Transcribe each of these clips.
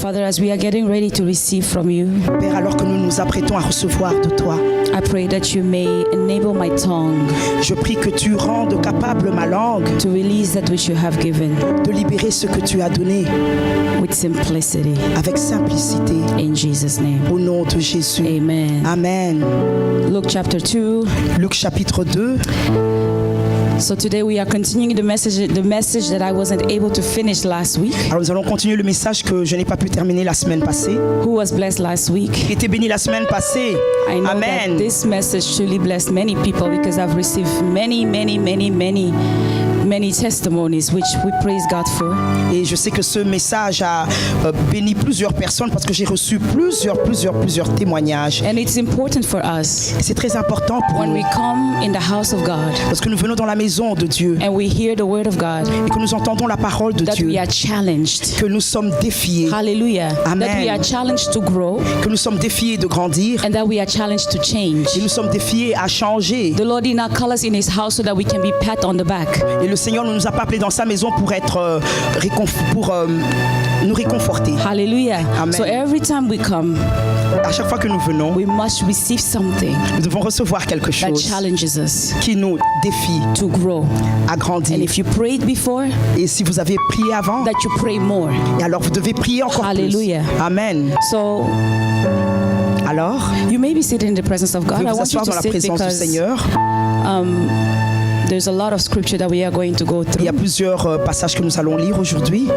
Father, as we are getting ready to receive from you, Père, alors que nous nous apprêtons à recevoir de toi, I pray that you may enable my tongue je prie que tu rendes capable ma langue to release that which you have given de libérer ce que tu as donné with simplicity. avec simplicité. In Jesus' name. Au nom de Jésus. Amen. Amen. Luke chapter 2. Luc chapitre 2. So today we are continuing the message that I wasn't able to finish last week. Alors nous allons continuer le message que je n'ai pas pu terminer la semaine passée. Who was blessed last week? Qui était béni la semaine passée. I know Amen. that this message truly blessed many people because I've received many testimonies, which we praise God for. Et je sais que ce message a béni plusieurs personnes parce que j'ai reçu plusieurs témoignages. And it's important for us Et c'est très important pour when nous we come in the house of God parce que nous venons dans la maison de Dieu and we hear the word of God, et que nous entendons la parole de that Dieu, we are challenged. que nous sommes défiés, Hallelujah. Amen. That we are challenged to grow que nous sommes défiés de grandir and that we are challenged to change. et nous sommes défiés à changer. The Lord did not call us in His house so that we can be pat on the back. Et le Seigneur ne nous a pas appelés dans sa maison pour être nous réconforter. Hallelujah. Amen. So every time we come, À chaque fois que nous venons, we must receive something nous devons recevoir quelque that chose challenges us qui nous défie to grow. à And grandir. if you prayed before, Et si vous avez prié avant, that you pray more. et alors vous devez prier encore Hallelujah. plus. Amen. So Alors, you may be sitting in the presence of vous God. pouvez I vous want you asseoir to dans la sit présence du because Seigneur. there's a lot of scripture that we are going to go Il y a through. plusieurs passages que nous allons lire aujourd'hui.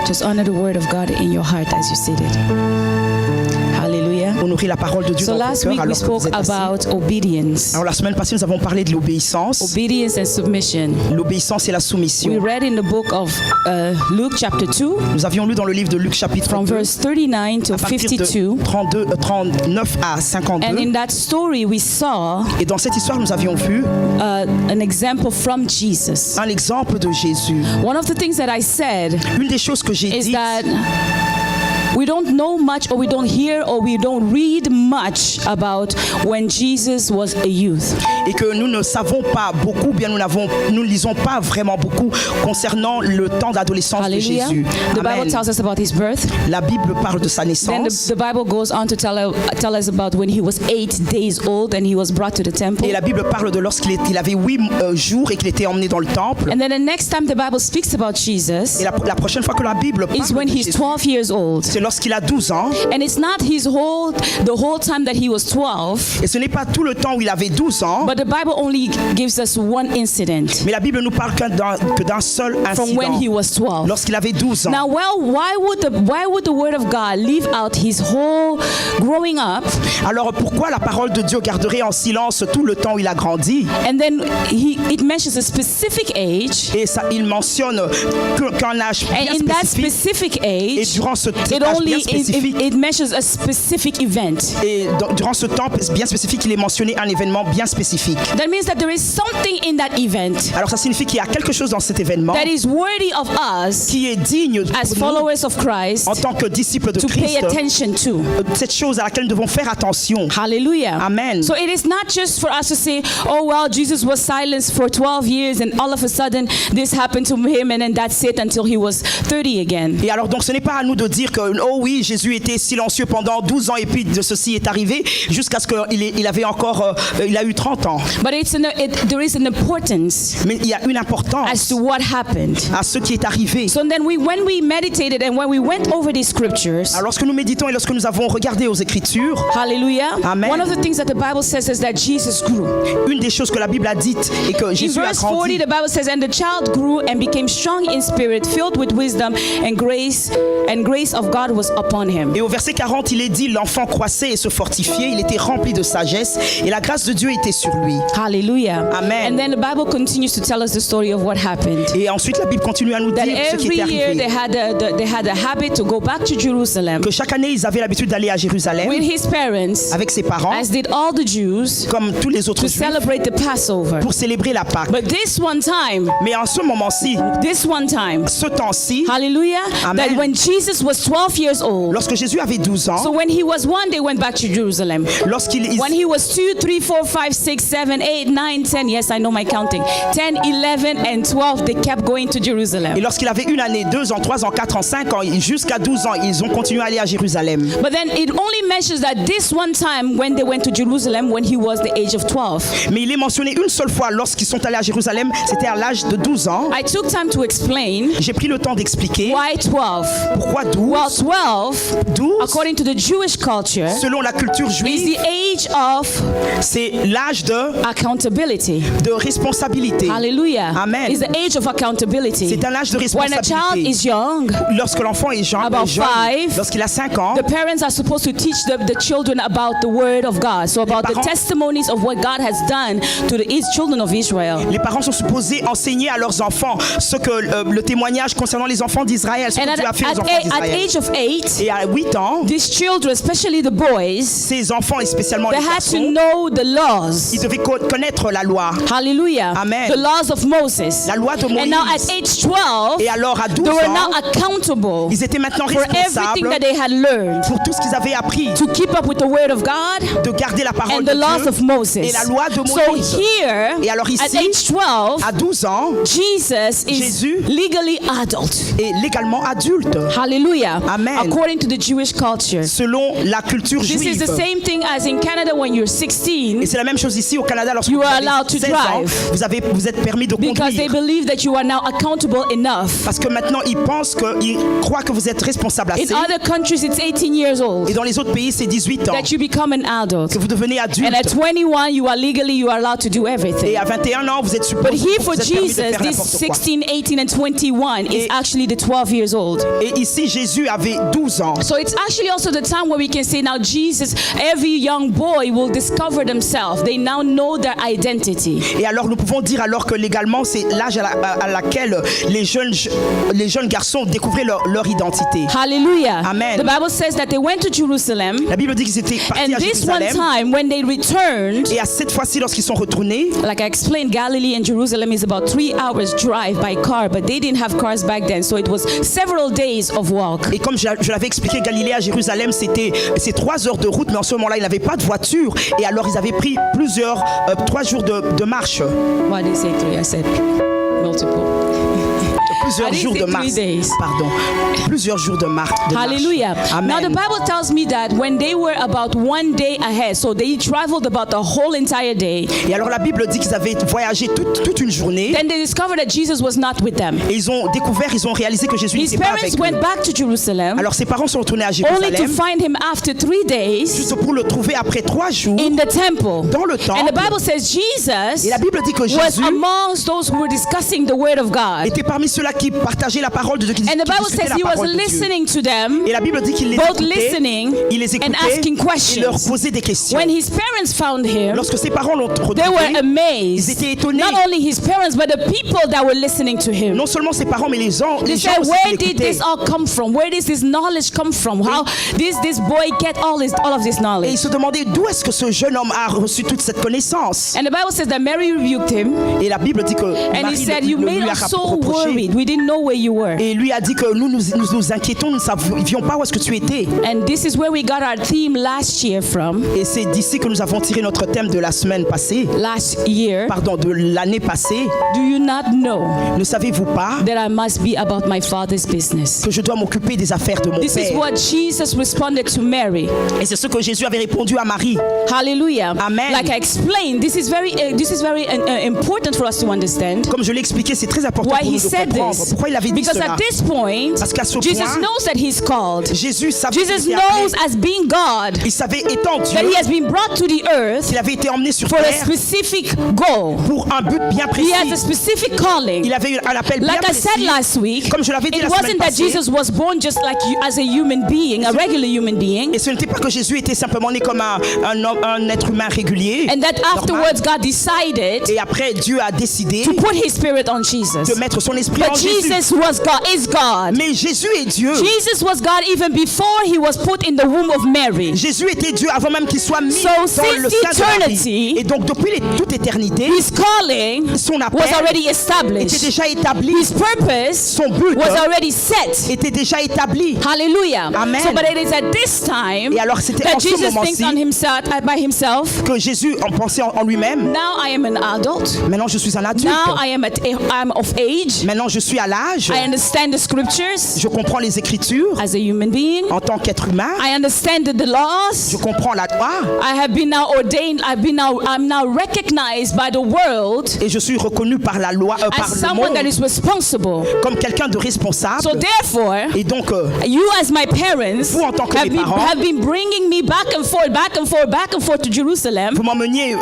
Just honor the word of God in your heart as you sit it. Hallelujah. Honorer la parole de Dieu So dans last votre week cœur we alors que vous spoke êtes assis. about obedience. Alors la semaine passée, nous avons parlé de l'obéissance. Obedience and submission. L'obéissance et la We soumission. read in the book of Luke chapter 2 Nous avions lu dans le livre de Luc chapitre from 2, verse 39 to à partir 52. de 39 à 52. And in that story we saw Et dans cette histoire, nous avions vu an example from Jesus. un exemple de Jésus. One of the things that I said Une des choses que j'ai is dites, that we don't know much or we don't hear or we don't read much about when Jesus was a youth. et que nous ne savons pas beaucoup, bien nous ne lisons pas vraiment beaucoup concernant le temps d'adolescence de Hallelujah. Jésus. The Bible Amen. tells us about his birth. La Bible parle de sa Then naissance. the Bible goes on to tell us about when he was 8 days old and he was brought to the temple. Et la Bible parle de lorsqu'il avait 8 jours et qu'il était emmené dans le temple. And then the next time the Bible speaks about Jesus Et la prochaine fois que la Bible is parle when de he's Jésus, 12 years old. c'est lorsqu'il a 12 ans. And it's not the whole time that he was 12, Et ce n'est pas tout le temps où il avait 12 ans. but the Bible only gives us one incident Mais la Bible nous parle que d'un seul from when he incident. was 12. Lorsqu'il avait 12 ans. Now, well, why would the word of God leave out his whole growing up, Alors pourquoi la parole de Dieu garderait en silence tout le temps où il a grandi? and then it mentions a specific age, Et ça, il mentionne qu'un âge bien and in that spécifique. specific Et age, durant ce it âge only bien spécifique, it mentions a specific event. et durant ce temps bien spécifique, il est mentionné un événement bien spécifique. That means that there is something in that event Alors ça signifie qu'il y a quelque chose dans cet événement that is worthy of us qui est digne as pour nous, followers of Christ en tant que disciples de to pay Christ, attention to. cette chose à laquelle nous devons faire attention. Hallelujah. Amen. So it is not just for us to say, oh, well, Jesus was silenced for 12 years and all of a sudden this happened to him and then that's it until he was 30 again. Et alors donc ce n'est pas à nous de dire que oh oui, Jésus était silencieux pendant 12 ans et puis de ceci est arrivé jusqu'à ce qu'il avait encore il a eu 30 ans. But there is an importance Mais il y a une importance as to what happened. à ce qui est arrivé. So then when we meditated and when we went over these scriptures, Alors lorsque nous méditons et lorsque nous avons regardé aux Écritures, hallelujah, Amen. one of the things that the Bible says is that Jesus grew. une des choses que la Bible a dites et que In Jésus a verse 40, grandi. the Bible says, and the child grew and became strong in spirit, filled with wisdom, and grace of God was upon him. Et au verset 40, il est dit, l'enfant croissait et se fortifiait, il était rempli de sagesse et la grâce de Dieu était sur lui. Hallelujah. Amen. And then the Bible continues to tell us the story of what happened. Et ensuite, la Bible continue à nous That dire ce qui every était year arrivé. they had a habit to go back to Jerusalem Que chaque année, ils avaient l'habitude d'aller à Jérusalem with his parents, avec ses parents, as did all the Jews, comme tous les autres to juifs, celebrate the Passover. pour célébrer la Pâque. But this one time, Mais en ce moment-ci, this one time, ce temps-ci, hallelujah, Amen. that when Jesus was 12 years old. Lorsque Jésus avait 12 ans, So when he was 1, they went back to Jerusalem. When he was 2, 3, 4, 5, 6, 7, 8, 9, 10, yes, I know my counting. 10, 11, and 12, they kept going to Jerusalem. et lorsqu'il avait 1 année, 2 ans, 3 ans, 4 ans, 5 ans, jusqu'à 12 ans, ils ont continué à aller à Jérusalem. But then it only mentions that this one time when they went to Jerusalem when he was the age of 12. Mais il est mentionné une seule fois lorsqu'ils sont allés à Jérusalem, c'était à l'âge de 12 ans. I took time to explain J'ai pris le temps d'expliquer why 12. pourquoi 12. Well, 12, 12, according to the Jewish culture, selon la culture is juive, the age of c'est l'âge accountability. de responsabilité. Hallelujah. Amen. It's the age of accountability. C'est un âge de When a child responsabilité. is young, Lorsque l'enfant est jeune, About 5, lorsqu'il a 5 ans, the parents are supposed to teach the children about the word of God. So about the parents- testimonies of what God has done to the children of Israel. les parents sont supposés enseigner à leurs enfants ce que le témoignage concernant les enfants d'Israël, ce And que Dieu a fait aux enfants at d'Israël. age of 8, Et à 8 ans, these children, especially the boys, ces enfants, et spécialement they les had to garçons, know the laws. ils devaient connaître la loi, Hallelujah. Amen. The laws of Moses. la loi de And now at Moïse. age 12, Et alors à 12 they were ans, now accountable ils étaient maintenant for everything responsables that they had learned pour tout ce qu'ils avaient appris, to keep up with the word of God de garder la parole and de the laws Dieu of Moses. et la loi de So Moïse. here, Et alors at ici, age 12, à 12 ans, Jesus is Jésus legally adult. est légalement adulte, Hallelujah. Amen. According to the Jewish culture. selon la culture This is the juive. same thing as in Canada when you're 16, Et c'est la même chose ici au Canada lorsque You vous are avez allowed to 16 ans, drive. vous êtes permis de because they conduire. believe that you are now accountable enough. Parce que maintenant, ils pensent ils croient que vous êtes responsable In assez. other countries, it's 18 years old Et dans les autres pays, c'est 18 ans that you become an adult. que vous devenez adulte. And at 21, you are allowed to do everything. Et à 21 ans, vous êtes But supposé here for vous êtes permis de Jesus, faire this n'importe quoi. 16, 18, and 21 is Et- actually the 12 years old. Et ici, Jésus avait 12 ans. So it's actually also the time where we can say now Jesus, every young boy will discover themselves. They now know their identity. Et alors, nous pouvons dire alors que légalement, c'est l'âge à laquelle les jeunes garçons découvraient leur identité. Hallelujah. Amen. The Bible says that they went to Jerusalem, La Bible dit qu'ils étaient partis and à this one Jérusalem. time when they returned, Et à cette fois-ci, lorsqu'ils sont retournés, like I explained, Galilee and Jerusalem is about 3 hours drive by car, but they didn't have cars back then, so it was several days of walk. et comme je l'avais expliqué, Galilée à Jérusalem, c'est 3 heures de route, mais en ce moment-là, ils n'avaient pas de voiture. Et alors, ils avaient pris 3 jours de marche. Why did I say 3? I said multiple. Plusieurs I didn't jours say de 3 marche. days. Pardon. Plusieurs jours de marche. Hallelujah. Amen. Now the Bible tells me that when they were about 1 day ahead, so they traveled about the whole entire day, Et alors, la Bible dit qu'ils avaient voyagé toute une journée. then they discovered that Jesus was not with them. Et ils ont réalisé que Jésus His n'était pas parents avec went eux. back to Jerusalem Alors, ses parents sont retournés à only to Jérusalem, find him after 3 days juste pour le trouver après 3 jours in the temple. dans le And the temple. Bible says Jesus Et la Bible dit que was Jésus amongst those who were discussing the word of God. était parmi ceux-là qui partageaient la parole de Dieu, qui And the Bible discutaient says la he was parole de Dieu. listening to them, Et la Bible dit qu'il les both écoutait, listening il les and écoutait asking et leur questions. posait des questions. When his parents found him, Lorsque ses parents l'ont they retrouvé, were ils amazed. étaient étonnés. Not only his parents, but the people that were listening to him. Non seulement ses parents, mais les gens They aussi said, qui where did l'écoutaient. this all come from? Where does this knowledge come from? How this boy get all of this Et ils knowledge? se demandaient d'où est-ce que ce jeune homme a reçu toute cette connaissance. And the Bible says that Mary rebuked him, Et la Bible dit que and he Marie said, le "You made lui a us so reproché. worried. We didn't know where you were." Et lui a dit que nous inquiétons, nous ne savions pas où est-ce que tu étais. And this is where we got our theme last year from. Et c'est d'ici que nous avons tiré notre thème de la semaine passée, Last year, de l'année passée. do you not know Ne savez-vous pas that I must be about my Father's business? que je dois m'occuper des affaires de mon This is Père? what Jesus responded to Mary. Et c'est ce que Jésus avait répondu à Marie. Hallelujah. Amen. Like I explained, this is very important for us to understand Comme je l'ai expliqué, c'est très important why pour he nous de said comprendre. this. Pourquoi il avait dit Because cela? at this point, Parce qu'à ce Jesus point, knows that he's called. Jésus savait Jesus qu'il était appelé. knows as being God Il savait, étant Dieu, that he has been brought to the earth qu'il avait été emmené sur for a terre specific goal. pour un but bien He has a précis. specific calling. Il avait eu un appel bien Like I said précis. last week, Comme je l'avais dit it la semaine wasn't that passée. Jesus was born just like you as a human being, a regular human being, Et ce n'était pas que Jésus était simplement né comme un être humain régulier. and that normal. afterwards God decided Et après, Dieu a décidé to put his spirit on Jesus. de mettre son esprit But But Jesus is God. Mais Jésus est Dieu. Jesus was God even before he was put in the womb of Mary. Jésus était Dieu avant même qu'il soit mis dans le sein de Marie. Et donc depuis toute éternité, his calling son appel was already established. était déjà établi. His purpose son but was already set. était déjà établi. Hallelujah. Amen. So, but it is at this time Et alors c'était that en ce Jesus thinks moment-ci on himself, by himself. que Jésus en pensait en lui-même. Now I am an adult. Maintenant je suis un adulte. Now I'm of age. Maintenant je suis à l'âge. I understand the scriptures. Je comprends les Écritures. As a human being. En tant qu'être humain. I understand the laws. Je comprends la loi. I have been now ordained. I'm now recognized by the world. Et je suis reconnu par la loi, par as le someone monde, that is responsible. Comme quelqu'un de responsable. So therefore, et donc, you as my parents vous en tant que mes parents, have been bringing me back and forth to Jerusalem. Vous m'emmeniez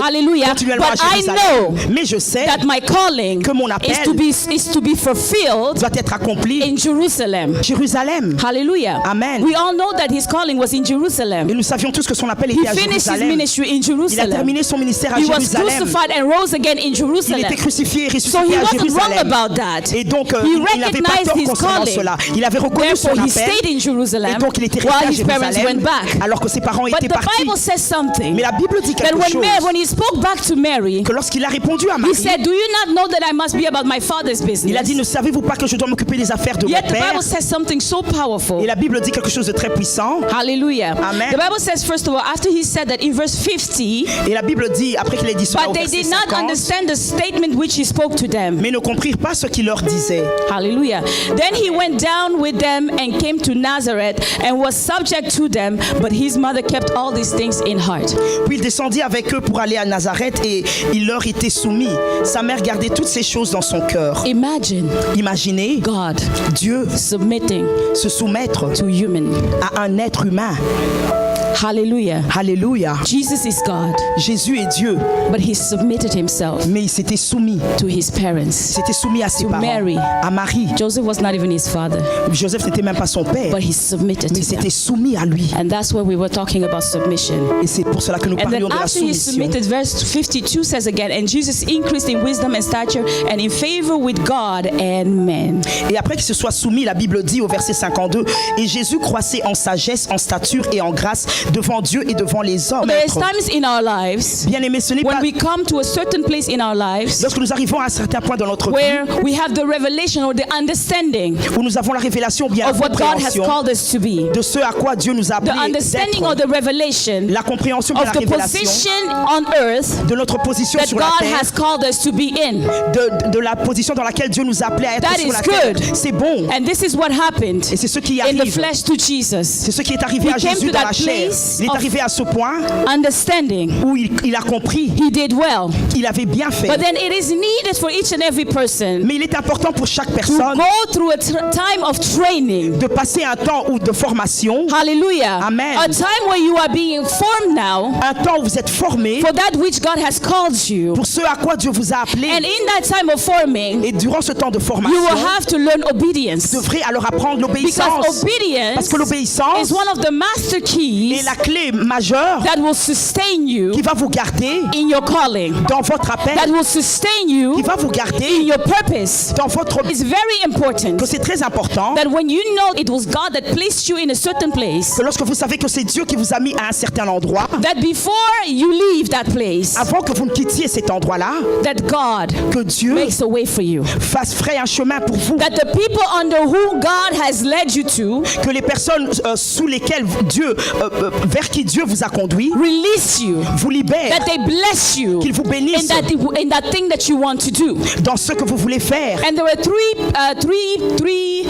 Hallelujah. continuellement But à I Jérusalem. know Mais je sais that my calling que mon appel is to be fulfilled doit être accompli in Jerusalem. Jérusalem. Hallelujah. Amen. We all know that his calling was in Jerusalem. Et nous savions tous que son appel était à finished his Jérusalem. ministry in Il a Jerusalem. terminé son ministère à He was Jérusalem. crucified and rose again in Il Jerusalem. était crucifié et So ressuscité he à wasn't wrong Jérusalem. about that. Et donc, He il n'avait pas recognized tort his concernant calling. cela. Il avait reconnu son Therefore, he appel. stayed in Jerusalem Et donc, il était while resté à his parents went Jérusalem back. alors que ses parents But étaient the partis. Bible says something. Mais la Bible dit That quelque chose. when he spoke back to Mary, Que lorsqu'il a répondu à he Marie, said, "Do you not know that I must be about my father's business?" il a dit, ne savez-vous pas que je dois m'occuper des affaires de mon Yet the père? Bible says something so powerful. Et la Bible dit quelque chose de très puissant. Hallelujah. Amen. The Bible says, first of all, after he said that in verse 50, Et la Bible dit, après qu'il ait dit cela au but they verset did not 50, understand the statement which he spoke to them. mais ne comprirent pas ce qu'il leur disait. Hallelujah. Then he went down with them and came to Nazareth and was subject to them, but his mother kept all these things in heart. Puis il descendit avec eux pour aller à Nazareth et il leur était soumis. Sa mère gardait toutes ces choses dans son cœur. Imagine Imaginez God Dieu submitting se soumettre to human. à un être humain. Hallelujah. Alléluia. Jesus is God, Jésus est Dieu, but he submitted himself mais il s'était soumis. to his parents. Il s'était soumis à ses To parents, Mary. à Marie. Joseph was not even his father, Joseph n'était même pas son père, but he submitted mais to il them. s'était soumis à lui. And that's where we were talking about submission. Et c'est pour cela que nous And then parlions de la after he soumission. submitted, verse 52 says again, and Jesus increased in wisdom and stature and in favor with God and men. Et après qu'il se soit soumis, la Bible dit au verset 52, et Jésus croissait en sagesse, en stature et en grâce devant Dieu et devant les hommes. There is times in our lives Bien aimé, ce n'est when pas we come to a certain place in our lives lorsque nous arrivons à un certain point dans notre vie where we have the revelation or the understanding où nous avons la révélation, bien la of what God has compréhension called us to be. de ce à quoi Dieu nous a The appelés understanding or d'être, the revelation la compréhension de la of the révélation position on earth de notre position that sur la God terre, has called us to be in. de la position dans laquelle Dieu nous a appelés à être That sur is la terre. good. C'est bon. And this is what happened Et c'est ce qui in the arrive. flesh to Jesus. C'est ce qui est arrivé He à came Jésus to dans that la chair. place Il est of arrivé à ce point understanding. où il a compris, He did well. il avait bien fait. But then it is needed for each and every person Mais il est important pour chaque to personne go through a time of training. de passer un temps de formation, Hallelujah. Amen. A time where you are being formed now un temps où vous êtes formé for that which God has called you. pour ce à quoi Dieu vous a appelé. And in that time of forming, Et durant ce temps de you formation, will have to learn obedience. vous devrez alors apprendre l'obéissance. Because obedience Parce que l'obéissance is one of the master est keys la clé majeure that will sustain you qui va vous garder in your calling, dans votre appel, that will sustain qui you va vous in garder your purpose. dans votre It's very important que c'est très important that when you know it was God that placed you in a certain place, que lorsque vous savez que c'est Dieu qui vous a mis à un certain endroit, that before you leave that place, avant que vous ne quittiez cet endroit-là, that God que Dieu makes a way for you. ferait un chemin pour vous, That the people under whom God has led you to que les personnes sous lesquelles Dieu, vers qui Dieu vous a conduit, release you, vous libèrent, that they bless you qu'ils vous bénissent in that thing that you want to do. dans ce que vous voulez faire. And there are three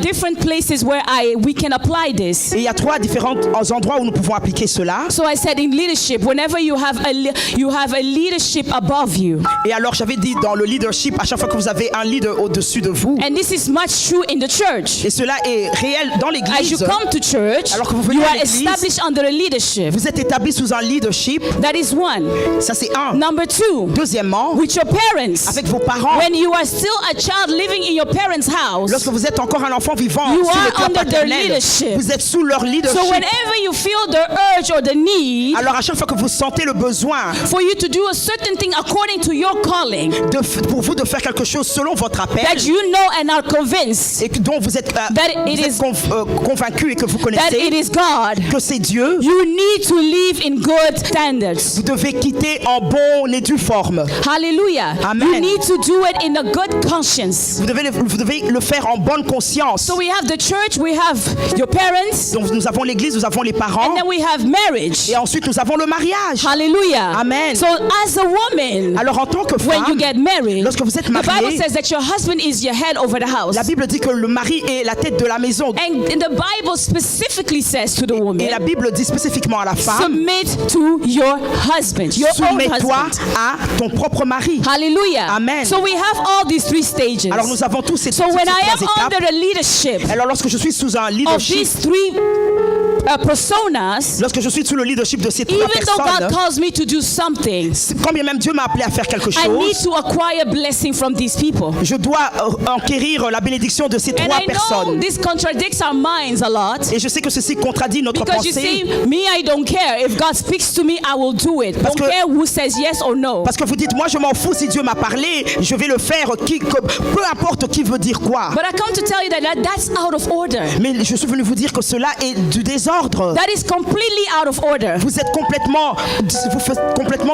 different places where we can apply this. Et il y a 3 différents endroits où nous pouvons appliquer cela. So I said in leadership, whenever you have a leadership above you, Et alors j'avais dit dans le leadership, à chaque fois que vous avez un leader au-dessus de vous, and this is much true in the church. et cela est réel dans As you l'église, come to church, alors que vous you venez à are l'église, established under a leadership. Vous êtes établi sous un leadership. That is one. Ça c'est un. Number two, Deuxièmement, with your parents. avec vos parents. When you are still a child living in your parents' house, Lorsque vous êtes encore un enfant vivant you sous le are toit under their paternel, leadership. vous êtes sous leur leadership. So whenever you feel the urge or the need Alors à chaque fois que vous sentez le besoin for you to do a certain thing according to your calling, pour vous de faire quelque chose selon votre appel, that you know and are convinced et dont vous êtes, convaincu et que vous that connaissez it is God, que c'est Dieu, you need to live in good standards. vous devez quitter en bonne et due forme. Hallelujah. Amen. You need to do it in a good conscience. Vous devez le faire en bonne conscience. So we have the church, we have your parents, Donc nous avons l'église, nous avons les parents, and then we have marriage. et ensuite nous avons le mariage. Hallelujah. Amen. So as a woman, Alors en tant que when you femme, get married, lorsque vous êtes the Bible mariée, says that your husband is your head over the house. la Bible dit que le mari est la tête de la maison. And the Bible specifically says to the woman, Et la Bible dit spécifiquement à la femme, submit to your husband, your own soumets-toi husband. à ton propre mari. Hallelujah. Amen. So we have all these three stages. Alors nous avons tous ces So ces when I trois am étapes. under the leadership Alors lorsque je suis sous un of leadership, these three personas, lorsque je suis sous le leadership de ces trois even though God personnes, calls me to do something, quand bien même Dieu m'a appelé à faire quelque I need chose, to acquire blessing from these people. je dois enquérir la bénédiction de ces And trois I know personnes. this contradicts our minds a lot. Et je sais que ceci contradit notre Because you pensée. see, me, I don't care. If God speaks to me, I will do it. Parce Don't que- care who says yes or no. Parce que vous dites, moi je m'en fous si Dieu m'a parlé, je vais le faire, peu importe qui veut dire quoi. But I come to tell you that that's out of order. Mais je suis venu vous dire que cela est du désordre. That is completely out of order. Vous faites complètement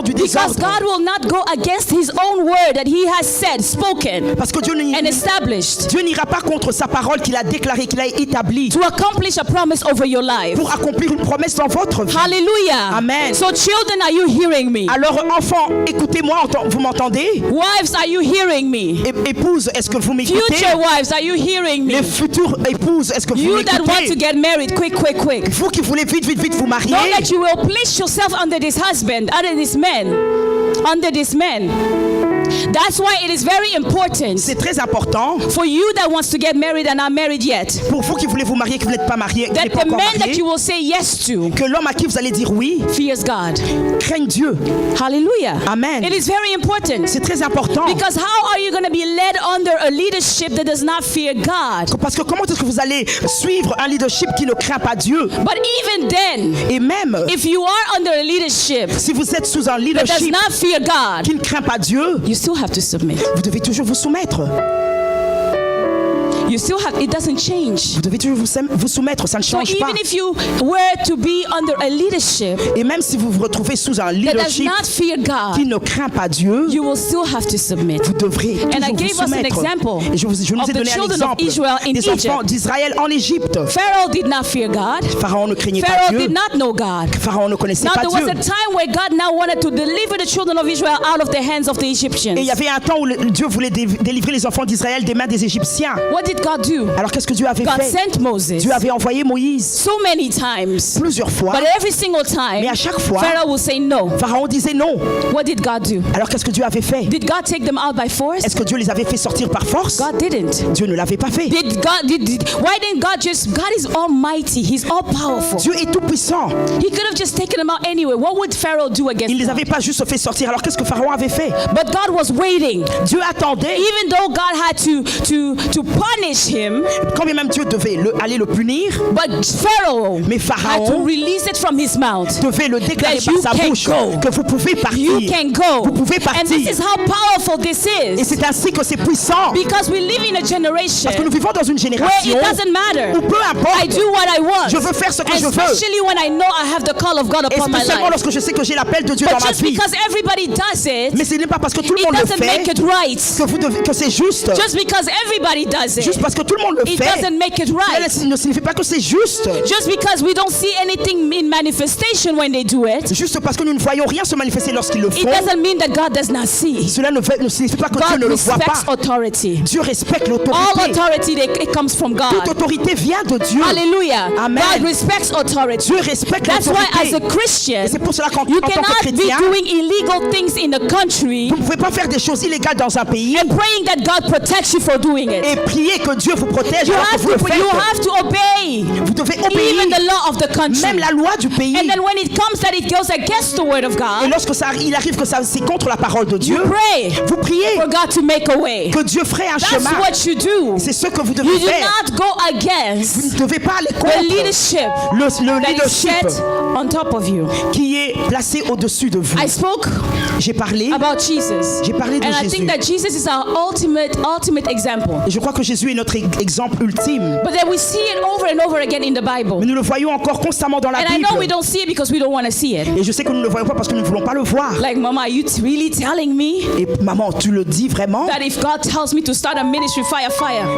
du Because désordre. God will not go against His own word that He has said, spoken, Parce que and established Dieu n'ira pas contre sa parole qu'il a déclarée, qu'il a établie to accomplish a promise over your life. pour accomplir une promesse dans votre vie. Hallelujah. Amen. So children, are you hearing me? Alors enfants, écoutez-moi, vous m'entendez? Wives, are you hearing me? Épouses, est-ce que vous m'écoutez? Future wives, are you hearing me? Les futures épouses, est-ce que vous You that want to m'écoutez? get married, quick, quick, quick. Vous qui voulez vite vous marier, Know that you will place yourself under this husband, under this man, under this man. That's why it is very important c'est très important for you that wants to get married and are married yet, pour vous qui voulez vous marier, qui vous n'êtes pas marié, qui that n'êtes pas the encore man that marié, you will say yes to que l'homme à qui vous allez dire oui fears God. craigne Dieu. Hallelujah. Amen. It is very important. C'est très important. Because how are you going to be led under a leadership that does not fear God? Parce que comment est-ce que vous allez suivre un leadership qui ne craint pas Dieu? But even then, Et même if you are under a leadership si vous êtes sous un that does leadership not fear God, qui ne craint pas Dieu, you still have to submit. vous devez toujours vous soumettre. You still have, it doesn't change. Vous devez toujours vous soumettre, ça ne So change pas. even if you were to be under a leadership Et même si vous vous retrouvez sous un that does leadership not fear qui God, ne craint pas Dieu, you will still have to submit. vous devrez And I toujours gave vous us an soumettre. example Et je nous of ai the donné un children of exemple Israel in des enfants Egypt. d'Israël en Égypte. Pharaoh did not fear God. Pharaon ne craignait pas Pharaoh Dieu. did not know God. Pharaon ne connaissait Now pas there was Dieu. a time where God now wanted to deliver the children of Israel out of the hands of the Egyptians. Et il y avait un temps où Dieu voulait délivrer les enfants d'Israël des mains des Égyptiens. What did God do? Alors qu'est-ce que Dieu avait God fait? sent Moses Dieu avait envoyé Moïse so many times. plusieurs fois. But every single time, Mais à chaque fois, Pharaoh will say no. Pharaon disait non. What did God do? Alors qu'est-ce que Dieu avait fait? Did God take them out by force? Est-ce que Dieu les avait fait sortir par force? God didn't. Dieu ne l'avait pas fait. Why didn't God just, God is almighty, He's all powerful. Dieu est tout puissant. He could have just taken them out anyway. What would Pharaoh do against Il ne les them? avait pas juste fait sortir. Alors qu'est-ce que Pharaon avait fait? But God was waiting. Dieu attendait. Even though God had to punish him, Quand bien même Dieu devait aller le punir, but Pharaoh mais had to Pharaon release it from his mouth. devait le déclarer That par you sa can bouche go. que vous pouvez partir. You can go. Vous pouvez And this partir. is how powerful this Et is. c'est ainsi que c'est puissant. Because we live in a generation Parce que nous vivons dans une where génération it doesn't matter. où peu I importe, do what I want. je veux faire ce que je veux. Especially when I know I have the call of God Et upon my spécialement life. lorsque je sais que j'ai l'appel de Dieu But dans ma just vie. because everybody does it, Mais ce n'est pas parce que tout le it monde le doesn't fait make it right. que c'est juste. Just because everybody does it, Juste parce que tout le monde le it fait, doesn't make it cela right. ne signifie pas que c'est juste. Just because we don't see anything in manifestation when they do it, Juste parce que nous ne voyons rien se manifester lorsqu'ils le it font, doesn't mean that God does not see. cela ne signifie pas que Dieu God ne le voit respects pas. authority. Dieu respecte All l'autorité. authority, it comes from Toute God. autorité vient de Dieu. Hallelujah. Amen. God respects authority. Dieu respecte That's why as a l'autorité. Christian, Et c'est pour cela qu'en you tant que cannot be chrétien, doing illegal things in a country vous ne pouvez pas faire des choses illégales dans un pays and praying that God protects you for doing et it. prier que Dieu vous protège, You alors que have vous le to faites. obey. Vous devez Even obéir, the law of the country. même la loi du pays. And then when it comes that it goes against the word of Et God, lorsque il arrive que c'est contre la parole de Dieu, you pray vous priez for God to make a way. que Dieu ferait un That's chemin. what you do. C'est ce que vous devez You do faire. not go Vous against ne devez pas aller the contre leadership le that is leadership set on top of you. qui est placé au-dessus de vous. I spoke J'ai parlé about Jesus. J'ai parlé de And I Jésus. think that Jesus is our ultimate example. et je crois que Jésus est notre exemple ultime. But then we see it over and over again in the Bible. Mais nous le voyons encore constamment dans la And I Bible. know we don't see it because we don't want to see it. Et je sais que nous ne le voyons pas parce que nous ne voulons pas le voir. Like, Mama, are you really telling me Et maman, tu le dis vraiment that if God tells me to start a ministry, fire,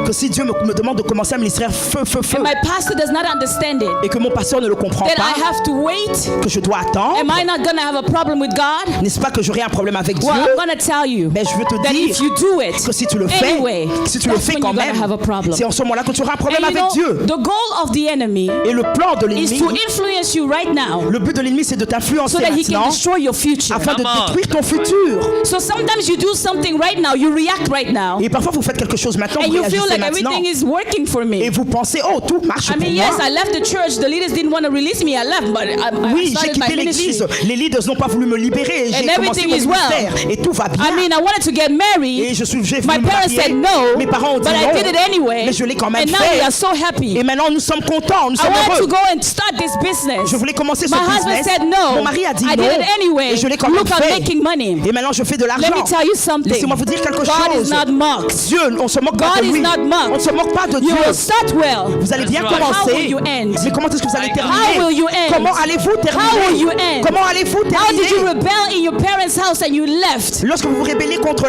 que si Dieu me demande de commencer un ministère feu, and my pastor does not understand it, et que mon pasteur ne le comprend then I pas, have to wait? que je dois attendre, Am I not going to have a problem with God? n'est-ce pas que j'aurai un problème avec Dieu? Well, I'm going to tell you Mais je veux te that dire if you do it que si tu le fais, anyway, si tu le that's fais when quand you're going même, to have a problem. c'est en ce moment-là que tu auras un problème And you avec know, Dieu. the goal of the enemy Et le plan de is l'ennemi, to influence you right now le but de l'ennemi, c'est de so t'influencer that he can maintenant destroy your future. afin de détruire ton futur. So sometimes you do something right now, you react right now, Et parfois, vous faites quelque chose maintenant, and vous you feel réagissez like maintenant. everything is working for Et me. vous pensez, oh, tout marche I pour mean, moi. yes, I left the church. The leaders didn't want to release me. I left, but I Oui, j'ai started my quitté ministry. l'église. Les leaders n'ont pas voulu me libérer. Et j'ai And commencé everything mon is well. ministère. Et tout va bien. I mean, I wanted to get Et married. j'ai voulu My me parents marier. said no, Mes parents ont dit but I non. did it anyway. Mais je l'ai quand même And now we fait. are so happy. Et maintenant, nous sommes contents. Nous I sommes wanted to heureux. go and start this business. Je voulais commencer ce My husband business. said no. Mon mari a dit I non. did it anyway. Et je l'ai quand même Look, I'm fait. making money. Et maintenant, je fais de l'argent. Let me tell you something. Laissez-moi vous dire quelque God chose. is not mocked. Dieu, on se moque pas God de is lui. not mocked. On ne se moque pas de You Dieu. will start well. Vous allez bien But how commencer. will you end? Mais comment est-ce que vous allez terminer? How will you end? Comment allez-vous terminer? How will you end? Comment allez-vous How did you terminer? rebel in your parents' house and you left? Lorsque vous vous rébellez contre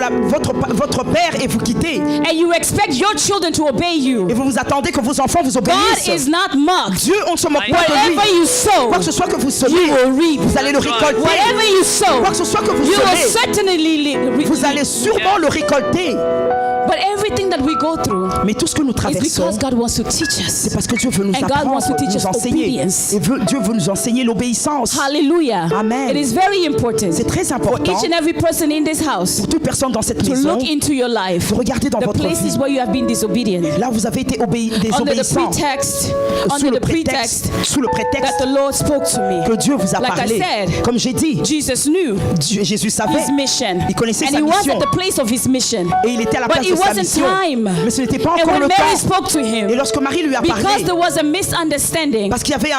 votre père et vous quittez, And you expect your children to obey you. et vous vous attendez que vos enfants vous God obéissent. is not mocked. Dieu, on ne se moque pas de lui. Whatever you sow, Quoi que ce soit que vous semez, you will reap. vous allez le récolter. Whatever you sow, Quoi que ce soit que vous you will semez, certainly reap. vous allez sûrement le récolter. But everything that we go through Mais tout ce que nous is traversons, because God wants to teach us. c'est parce que Dieu veut nous And God apprendre, wants to teach us nous enseigner. obedience. Et Dieu veut nous enseigner l'obéissance. Hallelujah. Amen. It is very important C'est très for important each and every person in this house pour toute personne dans cette to maison look into your life. de regarder dans The votre places vie. where you have been disobedient. Là, vous avez été Under the désobéissants. pretext, Sous under le the pretext prétexte that the Lord spoke to me. que Dieu vous a Like I parlé. said, Comme j'ai dit, Jesus knew Jésus savait. his mission. Il connaissait And sa he was mission. at the place of his mission. Et il était à la But place it de sa wasn't mission. time. Mais ce n'était pas And encore when le Mary temps. spoke to him, Et lorsque Marie lui a because parlé, there was a misunderstanding, parce qu'il y avait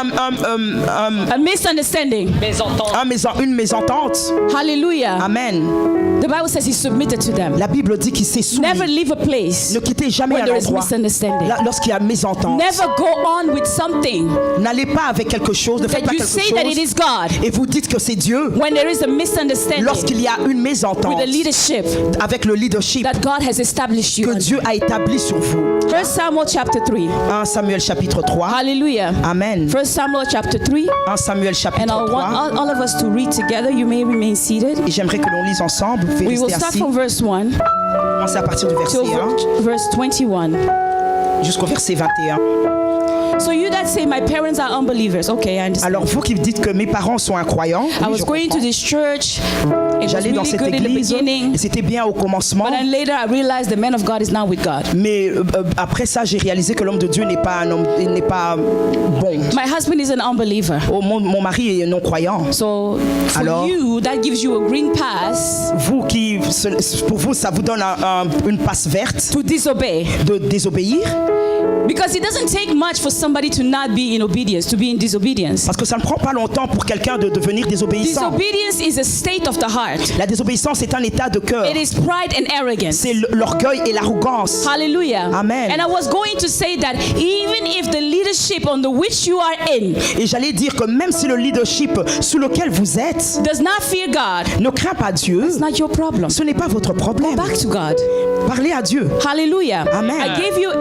une mésentente. hallelujah, Amen. the Bible says he submitted to them. La Bible dit qu'il s'est soumis. Never leave a place Ne quittez jamais when un there is endroit misunderstanding. lorsqu'il y a mésentente. Never go on with something N'allez pas avec quelque chose, ne faites that pas you quelque say that it chose is God et vous dites que c'est Dieu when there is a misunderstanding lorsqu'il y a une with mésentente the leadership avec le leadership that God has established you que under. Dieu a établi sur vous. 1 Samuel chapter 3. 1 Samuel chapitre 3. Hallelujah. Amen. 1 Samuel chapter 3. 1 Samuel And chapitre I want 3. all of us to read together. You may remain seated. Et j'aimerais que l'on lise ensemble. Vous pouvez We will rester start assis. from verse 1 Commencez à partir du verset to 1 verse 21. jusqu'au verset 21. So you that say my parents are unbelievers. Okay, I understand. Alors vous qui dites que mes parents sont incroyants, I oui, was je going to comprends. this church. It was J'allais dans really cette good in the église beginning. et c'était bien au commencement. But then later I realized the man of God is not with God. Mais après ça, j'ai réalisé que l'homme de Dieu n'est pas un homme, il n'est pas bon. My husband is an unbeliever. Oh, mon mari est non croyant. So for Alors? you, that gives you a green pass Pour vous, ça vous donne une passe verte to disobey. de désobéir, Because it doesn't take much for somebody to not be in obedience, to be in disobedience. parce que ça ne prend pas longtemps pour quelqu'un de devenir désobéissant. Disobedience is a state of the heart. La désobéissance est un état de cœur. It is pride and arrogance. C'est l'orgueil et l'arrogance. Hallelujah. Amen. And I was going to say that even if the leadership on the which you are in Et j'allais dire que même si le leadership sous lequel vous êtes does not fear God, ne craint pas Dieu, it's not your problem. ce n'est pas votre problème. Back to God. Parlez à Dieu. Hallelujah. Amen.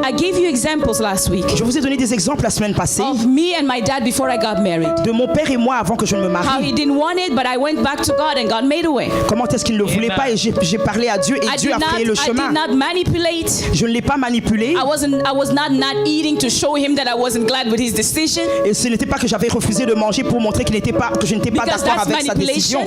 I gave you examples last week. Je vous ai donné des exemples exemple la semaine passée of me and my dad before I got married. de mon père et moi avant que je ne me How marie. he didn't want it, but I went back to God and God made a way. Comment est-ce qu'il ne le voulait pas et j'ai parlé à Dieu et I Dieu a créé le did chemin. not manipulate. Je ne l'ai pas manipulé I was not eating to show him that I wasn't glad with his decision. et ce n'était pas que j'avais refusé de manger pour montrer que je n'étais pas Because d'accord that's avec sa décision.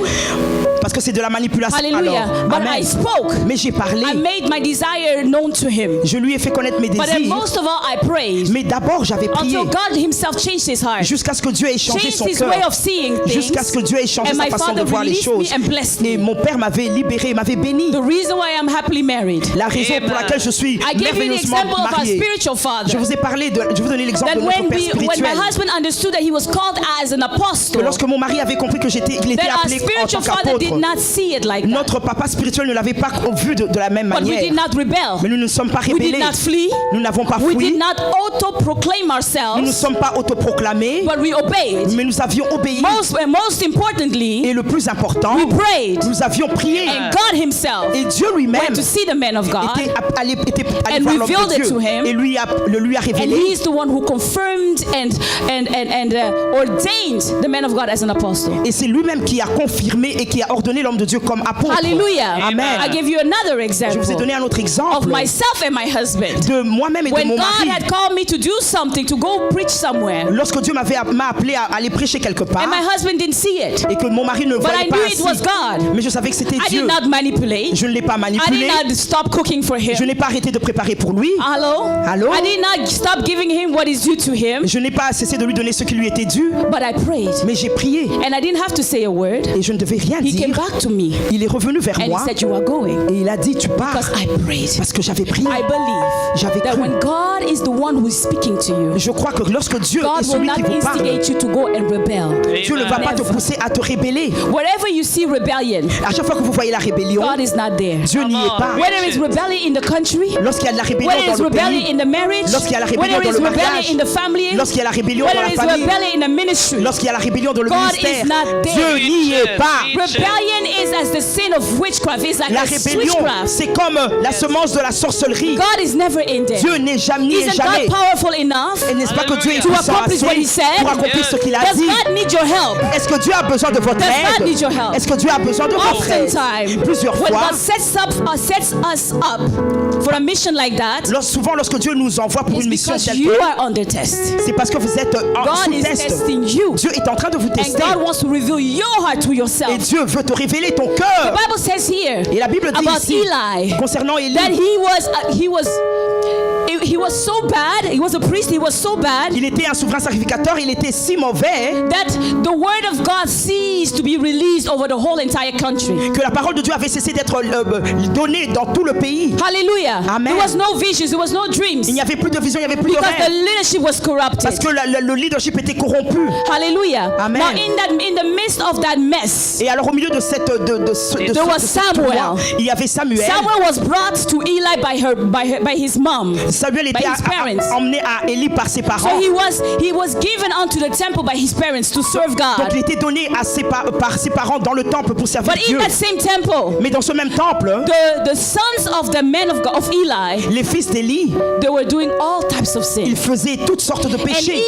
Parce que c'est de la manipulation. Hallelujah. Alors, But amen. I spoke. Mais j'ai parlé. I made my desire known to him. Je lui ai fait connaître mes But then désirs. most of all, I prayed Mais d'abord, j'avais prié until God himself changed his heart, jusqu'à ce que Dieu ait changé changed son his way cœur. of seeing Jusqu'à ce que things. Dieu ait changé And sa my façon de father voir les released choses. me and blessed Et me. mon père m'avait libéré, m'avait béni. The reason why I'm happily married. La raison pour laquelle je suis I gave you the merveilleusement example of our marié. spiritual father. Je vous ai parlé de, je vous donner l'exemple That de notre when père my spirituel. husband understood that he was called as an Que apostle, lorsque mon mari avait compris que qu'il était that our appelé en spiritual tant father did qu'apôtre, not see it like that. notre papa spirituel ne l'avait pas vu de la même But we manière. did not rebel. Mais nous ne sommes pas We did rébellés. not flee. Nous n'avons pas We did fui. not auto-proclaim Nous ne ourselves, sommes pas autoproclamés. but we obeyed. Mais nous avions obéi. Most importantly, Et le plus important, we prayed. nous avions prié. And God himself Et Dieu lui-même went to see the man of God, était allé and voir l'homme revealed de it Dieu to him. et lui a and révélé. he's the one who confirmed and ordained the man of God as an apostle. Et c'est lui-même qui a confirmé et qui a ordonné l'homme de Dieu comme apôtre. Hallelujah. Amen. I give you another Je vous ai example donné un autre of exemple myself and my husband. de moi-même et de When mon God mari. had called me to do something, to go preach somewhere, Lorsque Dieu m'a appelé à aller prêcher quelque part and my husband didn't see it, et que mon mari ne but I voyait pas knew it ainsi, was God. mais je savais que c'était I Dieu. did not manipulate. Je ne l'ai pas I manipulé. did not stop cooking for Je him. n'ai pas arrêté de préparer pour lui. Hello? Allô? I did not stop giving him what is due to him, Je n'ai pas cessé de lui donner ce qui lui était dû. but I prayed. Mais j'ai prié And I didn't have to say a word. et je ne devais rien He came dire. back to me Il est revenu vers and he moi said, "You are going." et il a dit tu pars Because I prayed. parce que j'avais prié. I believe J'avais that cru. when God is the one who is speaking to you, Je crois que lorsque Dieu est God will celui not qui vous parle, instigate you to go and rebel. Dieu ne va pas te Never. pousser à te rébeller. Wherever you see rebellion, À chaque fois que vous voyez la rébellion, God is not there. Dieu n'y est pas. Whether it's rebellion in the country, Lorsqu'il y a de la rébellion whether it's dans le rebellion pays, in the marriage, lorsqu'il y a la rébellion whether dans it's le rebellion mariage, in the family, lorsqu'il y a la rébellion dans whether la it's famille, rebellion in the ministry, lorsqu'il y a la rébellion dans le God ministère, is not there. Dieu n'y est pas. rebellion is as the sin of witchcraft. It's like La a rébellion, switchcraft. c'est comme la semence de la sorcellerie. God is never in there. Dieu n'est jamais, Isn't jamais. God powerful enough Et n'est-ce pas que Dieu est to puissant accomplish what assez he said? pour accomplir ce qu'il a Does dit? God need your help? Est-ce que Dieu a besoin de votre Does God need your aide? help? Est-ce que Dieu a besoin de votre aide? Oftentimes, Plusieurs when fois, God sets us up for a mission like that, souvent lorsque Dieu nous envoie pour it's une mission because telle you que, are under test. c'est parce que vous êtes God sous is test. testing you. Dieu est en train de vous And tester. God wants to reveal your heart to Et yourself. Dieu veut te révéler ton The cœur. Bible says here Et la Bible dit about ici, Eli concernant Élie, that he was so bad. He was a priest. He was so bad il était un souverain sacrificateur, il était si mauvais that the word of God ceased to be released over the whole entire country. que la parole de Dieu avait cessé d'être donnée dans tout le pays. Hallelujah. Amen. There was no visions. There was no dreams Il n'y avait plus de vision, il n'y avait plus de because the rêve. leadership was corrupted. Parce que le leadership était corrompu. Hallelujah. Amen. Now in the midst of that mess, Et alors au milieu de cette There was Samuel. il y avait Samuel. Samuel was brought to Eli by his mom. Samuel by était his parents. emmené à Élie par ses parents. So he was given unto the temple by his parents to serve Donc God. il était donné à par ses parents dans le temple pour servir But in Dieu. that same temple, Mais dans ce même temple, the sons of the men of God, of Eli, les fils d'Élie, they were doing all types of sin. ils faisaient toutes sortes de And péchés.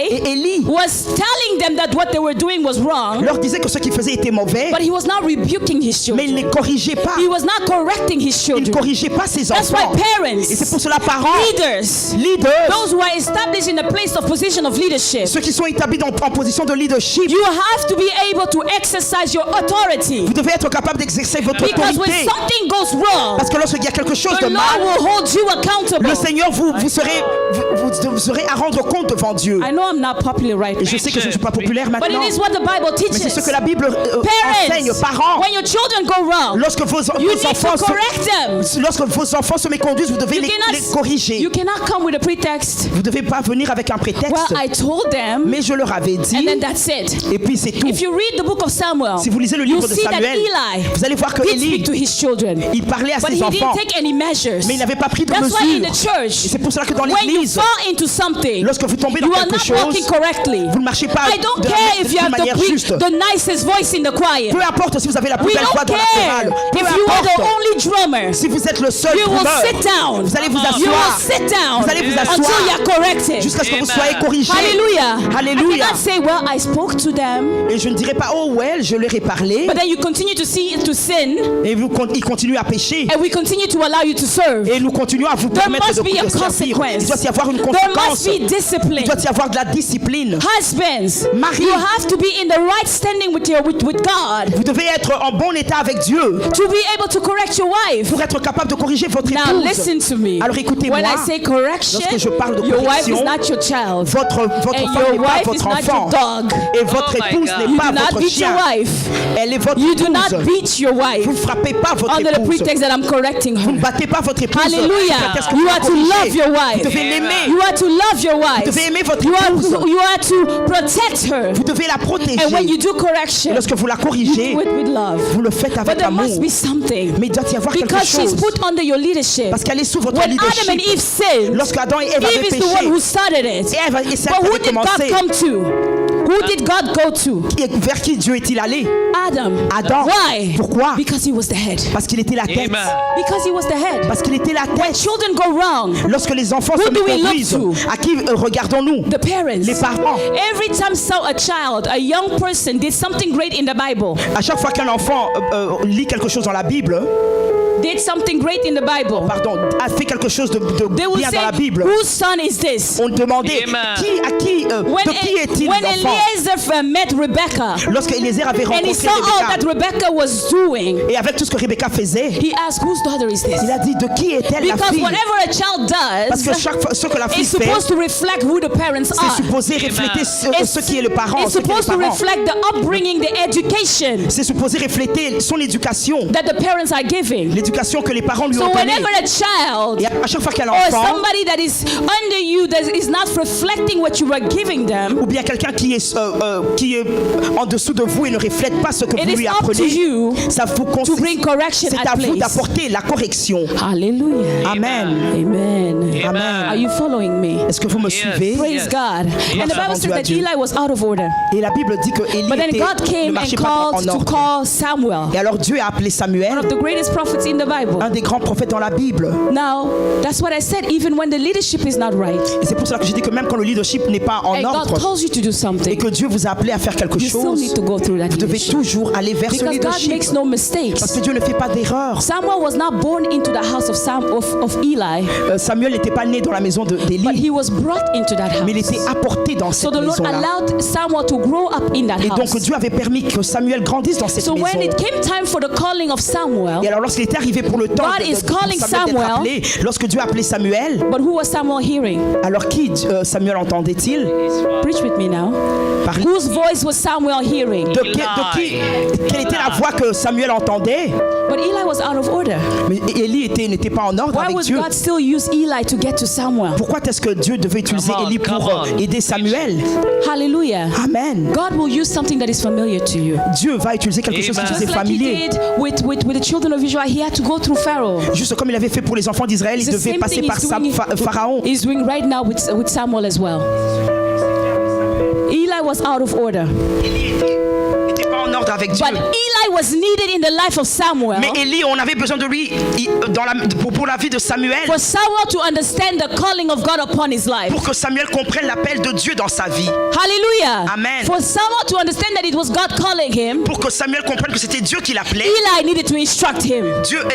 Et Eli Élie was telling them that what they were doing was wrong, leur disait que ce qu'ils faisaient était mauvais, but he was not rebuking his mais il ne children. corrigeait pas. He was not correcting his Il ne children. corrigeait pas ses That's why enfants. parents, Et c'est pour cela parents, leaders, leaders, those who are established in a place of position of leadership, ceux qui sont établis en position de leadership, you have to be able to exercise your authority. vous devez être capable d'exercer votre Because when autorité. something goes wrong, Parce que lorsqu'il y a quelque chose the de Lord mal, will hold you accountable. le Seigneur vous serez à rendre compte devant Dieu. I know I'm not popular right Et je now, sais que je ne suis pas populaire but maintenant, it is what the Bible mais c'est ce teaches. que la Bible enseigne, Parents, parents. when your children go wrong, Lorsque vos you need enfants to correct them. lorsque vos enfants se méconduisent, vous devez You les corriger. you cannot come with a pretext. Vous ne devez pas venir avec un prétexte. Well, I told them, Mais je leur avais dit, and then that's it. et puis c'est tout. If you read the book of Samuel, Si vous lisez le you livre de see that Samuel, Eli vous allez voir que did speak Élie, to his children, il parlait à but ses he enfants, didn't take any measures. mais il n'avait pas pris de That's why in the mesures. Et church, c'est pour cela que dans when you l'église, fall into something, lorsque vous tombez dans you are quelque not chose, walking correctly. vous ne marchez pas I don't de care if you have manière the juste. nicest voice in the choir. Peu importe si vous avez la plus We belle voix don't dans la care chorale. Peu if you are the importe only drummer. si vous êtes le seul You will drummer. sit down. Vous allez vous You will asseoir. sit down Vous allez vous until asseoir you are corrected. corrected. Jusqu'à ce que vous soyez corrigés. Hallelujah. Alléluia. I cannot say, well, I spoke to them. Et je ne dirais pas, oh ouais, je leur ai parlé. But then you continue to sin. Et ils continuent à pécher. And we continue to allow you to serve. Et nous continuons à vous There permettre must de be a servir. consequence. Il doit y avoir une There must conséquence. be discipline. Il doit y avoir de la discipline. Husbands, Marie, you have to be in the right standing with God vous devez être en bon état avec Dieu to be able to correct your wife. pour être capable de corriger votre Now épouse. listen to me. Alors écoutez-moi, When I say correction, lorsque je parle de your wife correction, is not your child. votre And femme your n'est pas wife is votre not enfant. your dog. Et votre Oh my épouse God. n'est You pas do not votre beat your chien. wife. Elle est votre You do not épouse. beat your wife Vous ne frappez pas votre under the épouse. pretext that I'm correcting Vous ne her. battez pas votre épouse. Hallelujah. Parce que You vous are la to corrigez. love your Vous wife. devez Amen. l'aimer. You are to love your Vous wife. devez aimer votre You épouse. are to protect her. Vous devez la protéger. And when you do Et correction, lorsque vous la you corrigez, do it with love. vous le faites But avec there must amour. be something. Mais il doit y avoir quelque Because she's chose. put under your leadership. Parce qu'elle est sous votre When Adam and leadership. Eve sinned, Lorsque Adam et Ève avaient Eve is the péché, one who started it. et c'est elle But qui who avait did God commencé. come to? Who did God go to? Et vers qui Dieu est-il allé? Adam. Adam. Why? Pourquoi? Because he was the head. Parce qu'il était la tête. Amen. Because he was the head. Parce qu'il était la When tête. children go wrong, Lorsque les enfants Who se do we look méconduisent, to? à qui regardons-nous? the parents. Les parents. Every time a child, a young person did something great in the Bible, À chaque fois qu'un enfant lit quelque chose dans la Bible, did something great in the Bible, a fait quelque chose de they will bien say, dans la Bible, whose son is this? on demandait Amen. de qui est-il When l'enfant? Eliezer met Rebecca, Lorsque Eliezer avait and he rencontré saw all that Rebecca, Rebecca was doing, et avec tout ce que Rebecca faisait, he asked, whose daughter is this? il a dit de qui est-elle la Because fille? whatever a child Parce que does, chaque fois, ce que la fille it's fait, supposed to reflect who the parents c'est are. supposé refléter ce qui est le parent. It's ce qui est le supposed to parent. reflect the upbringing, the education C'est supposé refléter son éducation, that the parents are giving. l'éducation que les parents lui So ont donnée. whenever a child Et à chaque fois qu'un or enfant, somebody that is under you that is not reflecting what you are giving them, ou bien quelqu'un qui est en dessous de vous et ne reflète pas ce que it vous is lui up to apprenez, you ça vous to consiste. bring correction C'est at à vous place. d'apporter la correction. Hallelujah. Amen. Amen. Amen. Are you following me? Est-ce que vous me Yes. suivez? Praise Yes. God. And the Bible Rendu says à that Dieu. Eli was out of order. Et la Bible dit que Élie But then God ne came and marchait pas called en to ordre. call Samuel, Et alors Dieu a appelé one Samuel, of the greatest prophets in the Bible. un des grands prophètes dans la Bible. Now, that's what I said, even when the leadership is not right, Et c'est pour cela que j'ai dit que même quand le leadership n'est pas en and God ordre calls you to do et something, que Dieu vous a appelé à faire quelque you still chose, need to go through that vous devez leadership. toujours aller vers ce Because God leadership. makes no Parce mistakes. que Dieu ne fait pas d'erreur. Samuel was not born into the house of Eli, Samuel n'était pas né dans la maison but d'Élie, he was brought into that mais il house. était apporté dans So cette the Lord maison-là. allowed Samuel to grow up in that Et donc house. Dieu avait permis que Samuel grandisse dans cette So when it maison. came time for the calling of Samuel, Et alors lorsqu'il était arrivé pour le temps God is calling d'être Samuel. appelé, lorsque Dieu a appelé Samuel, but who was Samuel hearing? alors qui Samuel entendait-il Preach with me now. parler? Whose voice was Samuel hearing? Quelle était la voix que Samuel entendait? But Eli was out of order. Mais Élie n'était pas en ordre Why avec would Dieu. God still use Eli to get to Samuel? Pourquoi est-ce que Dieu devait utiliser Come on, Élie pour come on. aider Samuel? Hallelujah. Amen. God will use something that is familiar to you. Dieu va utiliser quelque chose qui Amen. vous est Just like he familier. did with the children of Israel, he had to go through Pharaoh. Juste comme il avait fait pour les enfants d'Israël, il It's the devait same passer thing par Pharaon. he's doing right now with Samuel as well. Eli was out of order. Élie n'était pas en ordre avec Dieu. But Eli was needed in the life of Samuel Mais Élie, on avait besoin de lui pour la vie de Samuel, for Samuel to understand the calling of God upon his life. pour que Samuel comprenne l'appel de Dieu dans sa vie. Hallelujah. Amen. For Samuel to understand that it was God calling him, Pour que Samuel comprenne que c'était Dieu qui l'appelait, Eli needed to instruct him.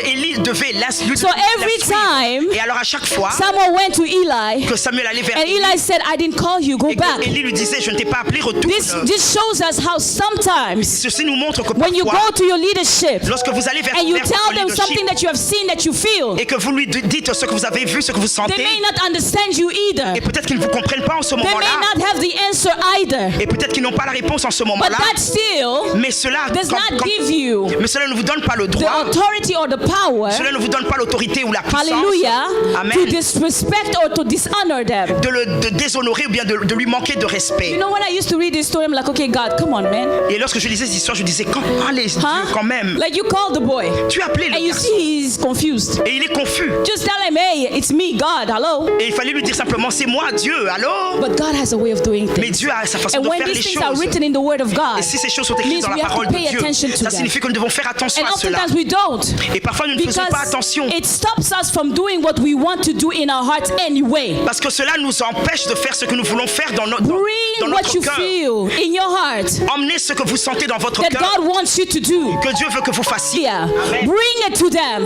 Élie devait lui So every l'instruire. time Et alors à chaque fois Samuel went to Eli, que Samuel allait vers and Eli said, I didn't call you, go et back. que Élie lui disait, je ne t'ai pas appelé, retourne. This shows us how sometimes Ceci nous montre que when you go parfois, to your leadership lorsque vous allez vers and you votre tell them leadership something that you have seen, that you feel, et que vous lui dites ce que vous avez vu, ce que vous they sentez, may not understand you either. et peut-être qu'ils ne vous comprennent pas en ce They may moment-là, not have the answer either. et peut-être qu'ils n'ont pas la réponse en ce But moment-là, that still mais cela, does not give you mais cela ne vous donne pas le the droit, authority or the power, cela ne vous donne pas l'autorité ou la puissance, hallelujah, to Amen, disrespect or to dishonor them. de déshonorer ou bien de lui manquer de respect. You know, when I used to read this story, I'm like, okay, God, come on, man. Et lorsque je lisais cette histoire, je disais, comment les Dieu quand même. Like you called the boy. Tu as appelé And le you garçon. see he's confused. Et il est confus. Just tell him, hey, it's me, God, hello. Et il fallait lui dire simplement, c'est moi, Dieu, allô? But God has a way of doing Mais things. Dieu a sa façon And de when faire les these things are choses. written in the Word of God, Et si ces choses sont écrites means dans la we have to parole de pay Dieu, attention to ça them. signifie que nous devons faire attention And à cela. oftentimes we don't. Et parfois nous ne faisons pas Because attention. it stops us from doing what we want to do in our hearts anyway. Parce que cela nous empêche de faire ce que nous voulons faire dans Bring what notre you cœur. feel in your heart Emmenez ce que vous sentez dans votre that cœur, God wants you to do. que Dieu veut que vous fassiez. Yeah. Amen. Bring it to them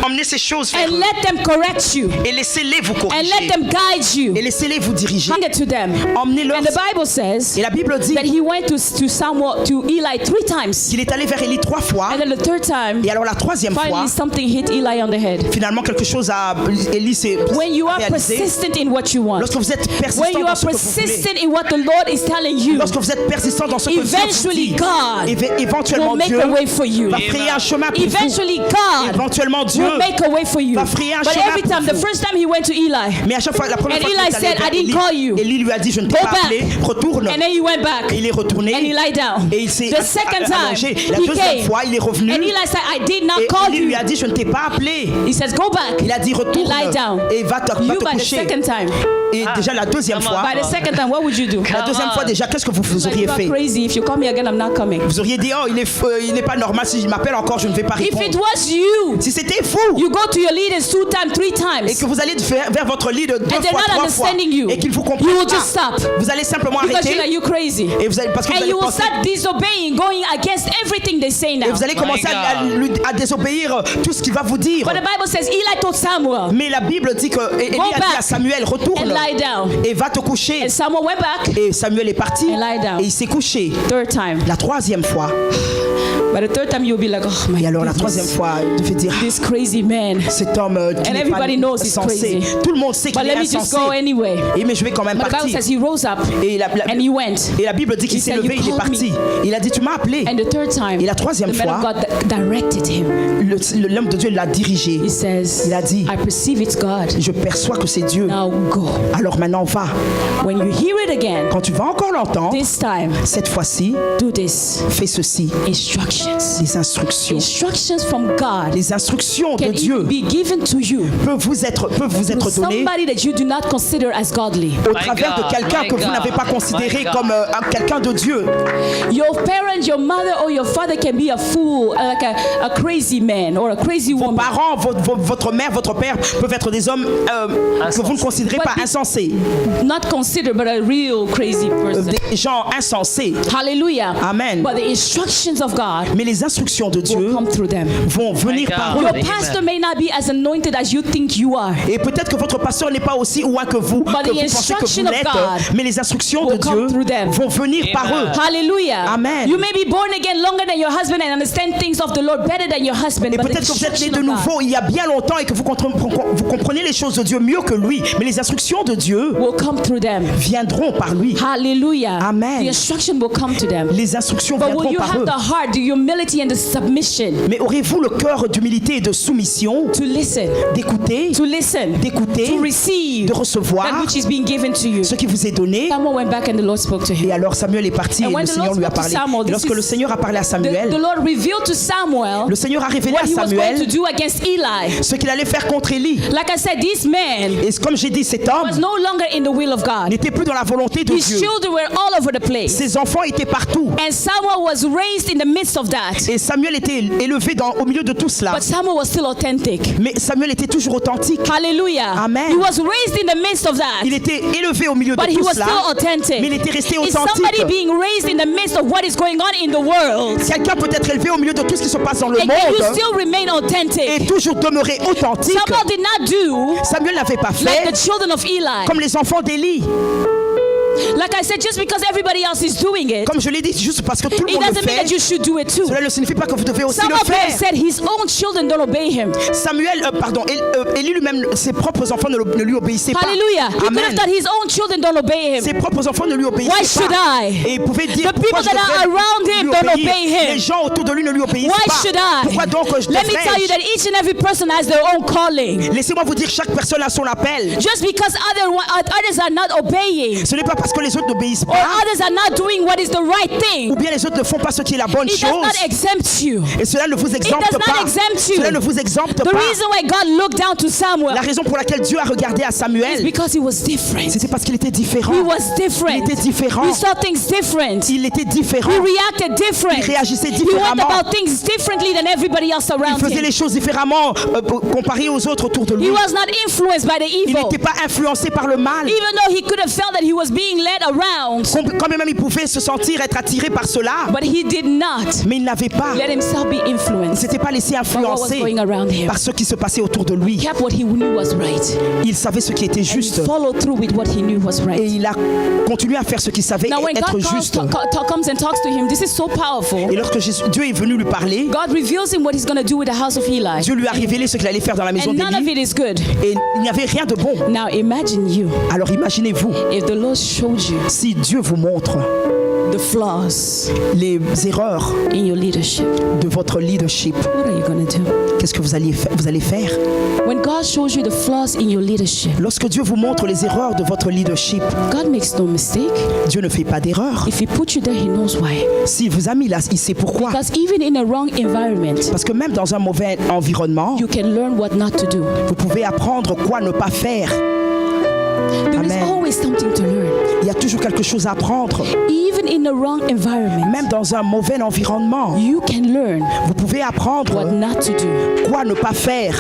Emmenez ces choses vers and eux. let them correct you Et laissez-les vous and corriger. let them guide you. Et laissez-les vous diriger. Bring it to them. Emmenez-leur. And the Bible says Et la Bible dit that he went to Samuel, to Eli 3 times. qu'il est allé vers Élie 3 fois. And then the third time, Et alors la troisième fois, finally something hit Eli on the head. finalement quelque chose a Élie s'est When you are réalisé. persistent in what you want, Lorsque vous êtes when persistant you dans are ce que vous voulez, persistent in what the Lord is telling you, lorsque vous êtes persistant dans ce que Dieu vous eventually dit, God éventuellement will make Dieu a way for you. va frayer un chemin pour vous. Eventually God Éventuellement Dieu will make a way for you. va frayer un But chemin every pour time, the vous. first time he went to Eli, Mais à chaque fois, la première And fois Eli qu'il est allé said, vers I didn't Élie, call you. Élie lui a dit, je ne t'ai Go pas back. appelé, retourne. and then he went back Et il est retourné. and he lied down. Et il s'est The second time, allongé. La he deuxième came. fois, il est revenu. And Eli said, I did not Et call Élie you. lui a dit, je ne t'ai pas appelé. He says, go back. Il a dit, retourne. lie down. Et va te You by the coucher. second time. Et déjà la deuxième fois, By the second time, what would you do? la deuxième fois déjà, qu'est-ce que vous Like, auriez you are fait? crazy. If you call me again, I'm not coming. Vous auriez dit, oh, il n'est pas normal, si je m'appelle encore, je ne vais pas If it répondre. was you, Si c'était vous, you go to your leaders 2 times, 3 et times, que vous allez vers votre leader 2 and they're fois, not 3 fois, understanding you, et qu'ils vous you comprennent will pas, just stop. vous allez simplement Because you're like, arrêter, you crazy. et vous allez, parce que vous And allez you will penser, start disobeying, going against everything they say now. et vous allez commencer à désobéir tout ce qu'il va vous dire. But the Bible says Eli told Samuel, Mais la Bible dit que Élie a dit back à Samuel, and retourne lie down. et va te coucher. And Samuel went back Et Samuel est parti And lie down. et il s'est couché. 3rd time. La troisième fois. But the 3rd time you'll be like, oh my Et alors la goodness, troisième fois, il devait dire, this crazy man. cet homme qui And n'est everybody pas knows he's insensé. crazy. Tout le monde sait But qu'il let est me just insensé. go anyway. Et mais je vais quand même But the Bible partir. says he rose up Et and he went. la Bible dit qu'il He s'est said, levé, "You il est called parti. Il a dit, tu m'as appelé. And the 3rd time, Et la troisième the man fois, of God directed him. L'homme de Dieu l'a dirigé. He says, Il a dit, I perceive it's God. je perçois que c'est Dieu. Now go. Alors maintenant va. When you hear it again, Quand tu vas encore l'entendre, this time, cette fois-ci, do this. fais ceci. Instructions. Les instructions. Instructions from God Les instructions de can Dieu even be given to you peuvent vous être données somebody that you do not consider as godly. au travers de quelqu'un que vous n'avez pas considéré comme quelqu'un de Dieu. Your parent, your mother, or your father can be a fool, like a crazy man or a crazy Vos woman. parents, votre mère, votre père peuvent être des hommes que vous ne considérez pas insensés. Not considered, but a real crazy person. Des gens insensés. Hallelujah. Amen. But the instructions of God Mais les instructions de will Dieu come through them. vont venir par eux. Your pastor may not be as anointed as you think you are. Et peut-être que votre pasteur n'est pas aussi ouin que vous, But que the vous pensez que instruction vous of l'êtes, God mais les instructions de will come Dieu through them. vont venir par eux. Hallelujah. Amen. You may be born again longer than your husband and understand things of the Lord better than your husband. Et but the peut-être que vous êtes né instruction de of God nouveau il y a bien longtemps et que vous comprenez les choses de Dieu mieux que lui, mais les instructions de Dieu will come through them. viendront par lui. Hallelujah. Amen. The instruction will come to them. Les instructions But will viendront you par have eux. the heart, the humility and the submission Mais aurez-vous le cœur d'humilité et de soumission, to listen, d'écouter, to receive de that recevoir which is being given to you? ce qui vous est donné? Samuel went back and the Lord spoke to him. Et alors Samuel est parti et And when le the Seigneur Lord lui a spoke to parlé. Samuel, Et this lorsque is le Seigneur a parlé à The Samuel, Lord revealed to Samuel le Seigneur a révélé what à he was going to Samuel do against Eli. ce qu'il allait faire contre Élie. Like I said, this man Et comme j'ai dit, cet homme was no longer in the will of God. n'était plus dans la volonté de His Dieu. children were all over the place. Ses enfants étaient partout. And Samuel was raised in the midst of that. Et Samuel était élevé au milieu de tout cela. But Samuel was still authentic. Mais Samuel était toujours authentique. Hallelujah. Amen. He was raised in the midst of that. Il était élevé au milieu de But he tout was cela. still authentic. Mais il était resté Is somebody authentique. being raised in the midst of what is going on in the world? Quelqu'un peut être élevé au milieu de tout ce qui se passe dans le And yet you monde still remain et authentic. toujours demeurer authentique. Samuel did not do Samuel n'avait pas like fait the children of Eli. comme les enfants d'Élie. Like I said, just because everybody else is doing it, Comme je l'ai dit, juste parce que tout le it monde le doesn't mean that fait, you should do it too. cela ne signifie pas que vous devez aussi le Samuel could have faire. said his own children don't obey him. Élie lui-même, ses propres enfants ne lui obéissaient pas. Hallelujah. He could have Amen. thought his own children don't obey him. Ses propres enfants ne lui Why obéissaient should pas. I? Et il pouvait dire, The people pourquoi je that are devrais around him lui don't obéir? obey him. Les gens autour de lui ne lui obéissent Why pas. should I? Pourquoi donc je Let me tell you devrais? that each and every person has their own calling. Laissez-moi vous dire, chaque personne a son appel. Just because others are not obeying, Ce n'est pas parce que les autres n'obéissent or pas, others are not doing what is the right thing, ou bien les autres ne font pas ce qui est la bonne it does chose, not exempt you. et cela ne vous It exempte does not pas. exempt you. Cela ne vous exempte The pas. reason why God looked down to Samuel La raison pour laquelle Dieu a regardé à is Samuel, because he was different. c'était parce qu'il était différent. He was different. Il était différent. He saw things different. Il était différent. He reacted different. Il réagissait He went différemment. about things differently than everybody else Il around faisait him. les choses différemment comparé aux autres autour de lui. He was not influenced by the Il evil. n'était pas influencé par le mal. Even though he could have felt that he was being led around, Quand même il pouvait se sentir être attiré par cela, but he did not mais il n'avait pas. let himself be Il ne influenced s'était pas laissé by what was influencer going around him. par ce qui se passait autour de lui. He kept what he knew was right. Il savait ce qui était He juste followed through with what he knew was et right. il a continué à faire ce qu'il savait Now, when être God juste. comes and talks to him, this is so powerful. Et lorsque Dieu est venu lui parler, God reveals him what he's going to do with the house of Eli. Dieu lui a révélé ce qu'il allait faire dans la maison And none of d'Élie it is good. et il n'y avait rien de bon. Now imagine you, Alors imaginez-vous if the Lord showed you si Dieu vous montre the flaws les erreurs in your leadership. de votre leadership. What are you going to do? Qu'est-ce que vous allez faire? When God shows you the flaws in your leadership, Lorsque Dieu vous montre les erreurs de votre leadership, God makes no mistake. Dieu ne fait pas d'erreur. If He put you there, He knows why. S'il vous a mis là, il sait pourquoi. Because even in a wrong environment, Parce que même dans un mauvais environnement, you can learn what not to do. vous pouvez apprendre quoi ne pas faire. There is Amen. always something to learn. Il y a toujours quelque chose à apprendre. Even in a wrong environment, Même dans un mauvais environnement, you can learn vous pouvez what apprendre not to do. quoi ne pas faire.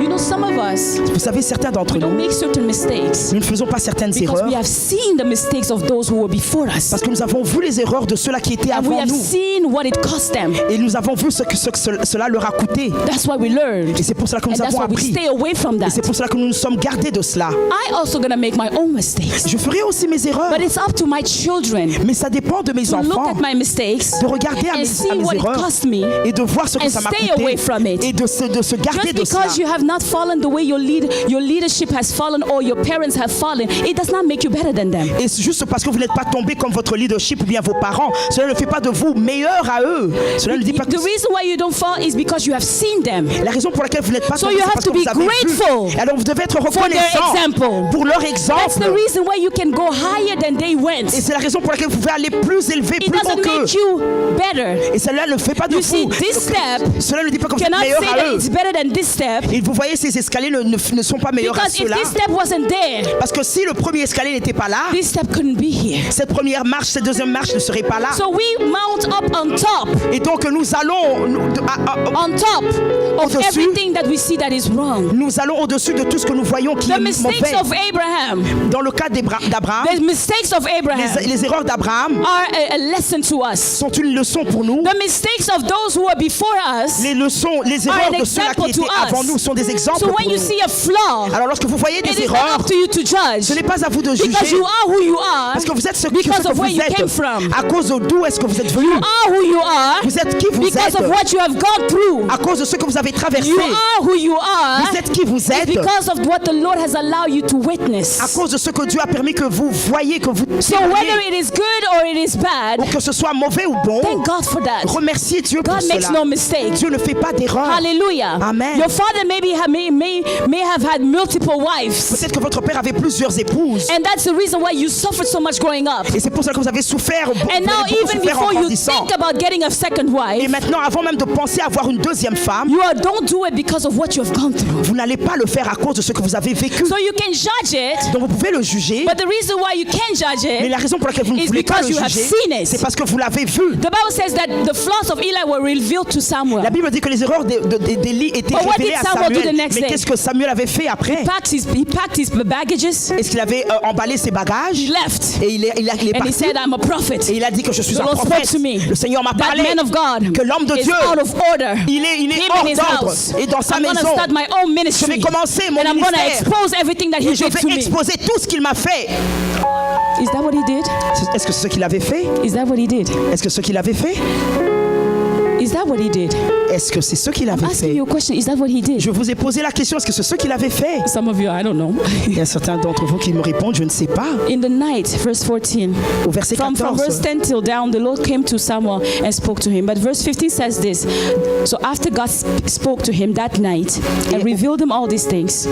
You know, some of us, Vous savez, certains d'entre we don't nous, make certain mistakes nous ne faisons pas certaines because erreurs we have seen the mistakes of those who were before us. parce que nous avons vu les erreurs de ceux-là qui étaient And we avant have nous. seen what it cost them. Et nous avons vu ce que cela leur a coûté. That's why we learned. Et c'est pour cela que And nous that's avons why we appris. stay away from Et that. c'est pour cela que nous nous sommes gardés de cela. I also gonna make my own mistakes. Je ferai aussi mes erreurs, But it's up to my children mais ça dépend de mes to look enfants at my mistakes de regarder à and mes see what it erreurs cost me. et de voir ce que and ça m'a stay away coûté from it. et de se garder Just de cela. because you have not fallen the way your leadership has fallen or your parents have fallen, it does not make you better than them. Et c'est juste parce que vous n'êtes pas tombé comme votre leadership ou bien vos parents, cela ne fait pas de vous meilleur à eux. Cela ne dit pas que The reason why you don't fall is because you have seen them. la raison pour laquelle vous n'êtes pas So tombé, you c'est have parce to que vous be avez grateful vu. Alors vous devez être for their reconnaissant example. pour leur That's exemple. the reason why you can go higher than they went. Et c'est la raison pour laquelle vous pouvez aller plus élevé, It plus haut doesn't make qu'eux. you better. Et cela ne fait pas de You see, vous. this step Cela ne dit pas que vous êtes cannot meilleur say à that eux. it's better than this step Et vous voyez, ces escaliers ne sont pas meilleurs à because if ceux-là. this step wasn't there, Parce que si le premier escalier n'était pas là, this step couldn't be here. cette première marche, cette deuxième marche ne serait pas là. So we mount up on top Et donc nous allons, of Au-dessus. everything that we see that is wrong. nous allons au-dessus de tout ce que nous voyons qui The est mistakes mauvais. of Abraham, Dans le cas d'Abraham, the mistakes of Abraham les erreurs d'Abraham are a lesson to us. sont une leçon pour nous. The mistakes of those who were before us. Les erreurs are an de ceux-là qui example to étaient avant us. nous sont des exemples So pour when you nous. see a flaw, Alors lorsque vous voyez it des is not erreurs, up to you to judge ce n'est pas à vous de because juger. you are who you are Parce que vous êtes ce because que of where vous you êtes. came from. À cause d'où est-ce que vous êtes venu. You are who you are Vous êtes qui vous because êtes. of what you have gone through. À cause de ce que vous avez traversé. You are who you are Vous êtes qui vous êtes. because of what the Lord has allowed you to witness. À cause de ce que Dieu a permis que vous voyez, que vous So whether it is good or it is bad, ou que ce soit mauvais ou bon, thank God for that. remerciez Dieu pour God makes cela. no mistake. Dieu ne fait pas d'erreur. Hallelujah. Amen. Your father maybe may have had multiple wives. Peut-être que votre père avait plusieurs épouses. And that's the reason why you suffered so much growing up. Et c'est pour ça que vous avez souffert. And now even before you think about getting a second Et wife, maintenant, avant même de penser à avoir une deuxième femme, don't do it because of what you have gone through. vous n'allez pas le faire à cause de ce que vous avez vécu. So you can judge it, Donc vous pouvez le juger. but the reason why you can't judge Mais it, la raison pour laquelle vous ne It's voulez pas le because you have juger, seen it. c'est parce que vous l'avez vu. the Bible says that the flaws of Eli were revealed to Samuel. La Bible dit que les erreurs d'Élie étaient But what révélées did à Samuel do the Samuel. next Mais day? qu'est-ce que Samuel avait fait après? He packed his baggages, Est-ce qu'il avait emballé ses bagages? he left, Et il est and he parti. said, I'm a prophet. Et il a dit que je suis The un Lord spoke prophète. to me. Le Seigneur m'a That parlé man of God que l'homme de is Dieu, out of order. il est Him hors in his d'ordre. house. Et dans sa I'm going to maison, start my own ministry. je vais commencer mon and I'm going to ministère. expose everything that he Et je did to vais me. exposer tout ce qu'il m'a fait. Is that what he did? Est-ce que c'est ce qu'il avait fait? Is that what he did? Est-ce que ce qu'il avait fait? Is that what he did? Est-ce que c'est ce qu'il I'm avait asking fait? you a question. Is that what he did? Je vous ai posé la question, est-ce que c'est ce qu'il avait fait? Some of you, I don't know. Il y a certains d'entre vous qui me répondent, je ne sais pas. In the night, verse 14. Au verset From 14. verse 10 till down, the Lord came to Samuel and spoke to him. But verse 15 says this. So after God spoke to him that night and revealed him all these things.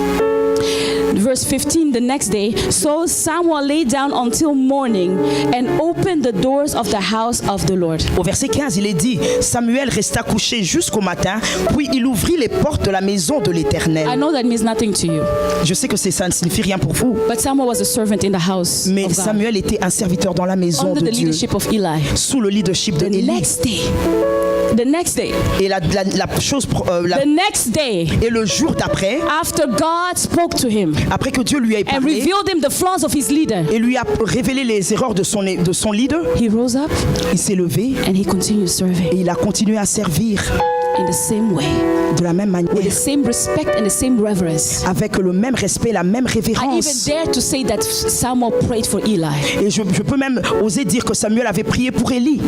Verse 15, the next day, so Samuel lay down until morning and opened the doors of the house of the Lord. Au verset 15, il est dit, Samuel resta couché jusqu'au matin, puis il ouvrit les portes de la maison de l'Éternel. I know that means nothing to you. Je sais que ça ne signifie rien pour vous, But Samuel was a servant in the house mais of God, Samuel était un serviteur dans la maison under de the Dieu, leadership of Eli. sous le leadership de The Élie. next day, Et la chose, the next day, et le jour d'après, after God spoke to him après que Dieu lui ait and parlé revealed him the flaws of his leader, et lui a révélé les erreurs de son leader, he rose up il s'est levé and he continued serving et il a continué à servir in the same way, de la même with the manière, same respect and the same reverence. avec le même respect, la même I even révérence. dare to say that Samuel prayed for Eli. Et je peux même oser dire que Samuel avait prié pour Élie.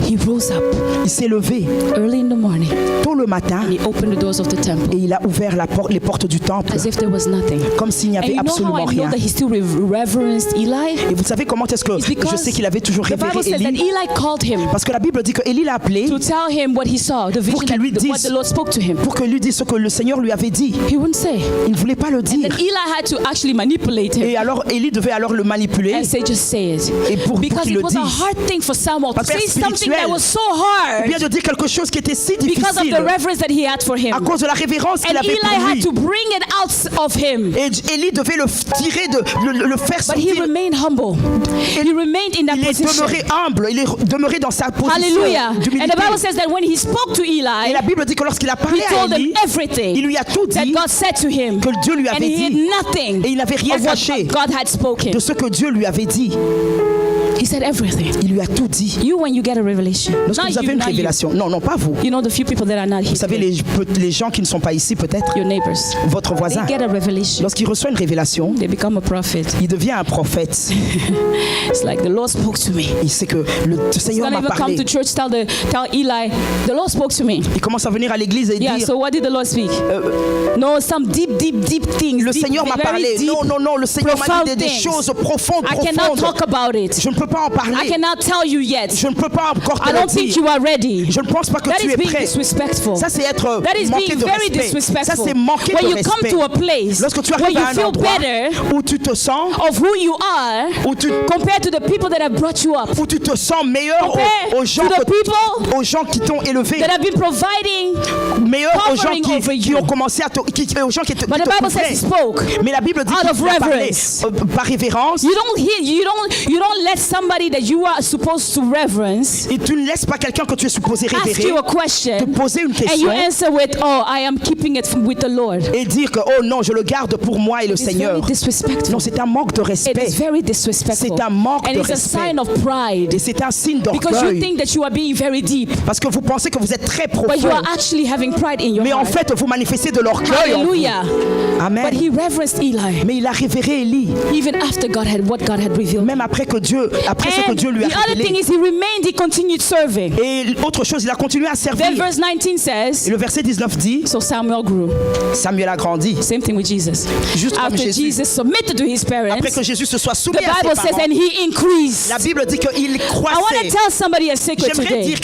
He rose up Il s'est levé early in the morning tôt le matin and he opened the doors of the temple et il a ouvert les portes du temple as if there was nothing. comme s'il n'y And avait you know how absolument I know rien. that he still reverenced Eli? Et vous savez comment est-ce que It's because je sais qu'il avait toujours the Bible révéré says that Élie? Eli called him Parce que la Bible dit que Élie l'a appelé to tell him what he saw, the vision, qu'il lui what dise- the Lord spoke to him. pour que lui dise ce que le Seigneur lui avait dit. He wouldn't say. Il ne voulait pas le dire. Then Eli had to actually manipulate him Et alors Élie devait alors le manipuler and say, just say it. et pour Because qu'il it le was a dise. hard thing for Samuel to Parce que say something spirituel. that was so Ou bien hard de dire quelque chose qui était si because of difficile the reverence that he had for him. à cause de la révérence qu'il And avait Eli pour had lui. to bring it out of him. Et Élie devait le tirer, le faire But he sortir. remained humble. He remained in that Il est position. demeuré humble, il est demeuré dans sa position Hallelujah. And d'humilité. the Bible says that when he spoke to Et Eli, la Bible dit que lorsqu'il a parlé he à told him Élie, everything il lui a tout that dit God said to him. que Dieu lui And avait he hid dit. nothing Et il n'avait rien of what caché God had spoken. de ce que Dieu lui avait dit. He said everything. Il lui a tout dit. You, when you get a revelation, Lorsque not vous avez you, une not you. révélation, non, pas vous. You know the few people that are not here, Vous savez, les gens qui ne sont pas ici, peut-être, your neighbors. votre They voisin, get a revelation. lorsqu'il reçoit une révélation, They become a prophet. il devient un prophète. It's like the Lord spoke to me. Il sait que le He's Seigneur gonna m'a even come parlé. to church, tell Eli, the Lord spoke to me. Il commence à venir à l'église et Yeah, dire, so what did the Lord speak? No, some deep things. le deep, Seigneur m'a very parlé. deep, Non, le Seigneur m'a profound dit des things. choses profondes, I cannot talk about it. Je ne peux pas en I parler. cannot tell you yet. Je ne peux pas encore te I le don't think dire. you are ready. Je ne pense pas que That tu is es being prêt. disrespectful. Ça, c'est être That is manqué being de very respect. Ça, disrespectful. c'est manquer When de you come respect. to a place Lorsque tu where arrives you à un feel endroit better où tu te sens, of who you are où tu compared to the people that have brought you up, te sens meilleur compared aux gens to the people aux gens qui t'ont élevé, that have been providing. meilleur aux gens covering over qui you. ont commencé à aux gens qui te But the Bible says he spoke. Mais la Bible dit out of qu'il a parlé reverence. par révérence. You don't let somebody that you are supposed to reverence Et tu ne laisses pas quelqu'un que tu es supposé ask révérer you a question te poser une and you question answer with, "Oh, I am keeping it with the Lord." et dire que oh non, je le garde pour moi et le It's Seigneur. very disrespectful. Non, c'est un manque de It respect. is very disrespectful. C'est un manque and de it's a respect. sign of pride Et c'est un signe because you d'orgueil. think that you are being very deep, Parce que vous pensez que vous êtes très but you profond. are actually having pride in your Mais en heart. fait, vous manifestez de l'orgueil en vous. Hallelujah. Amen. But he reverenced Eli Mais il a révéré Élie, even after what God had revealed. même après ce que Dieu lui a And the other thing révélé. is he continued serving. Et autre chose, il a continué à servir. Then verse 19 Et says, le verset 19 dit, so Samuel grew. Samuel a grandi. Same thing with Jesus. Juste comme After Jésus. Jesus submitted to his Après parents, que Jésus se soit the soumis à Bible ses says, parents, and he increased. la Bible dit qu'il I want to croissait. tell somebody a secret J'aimerais today. dire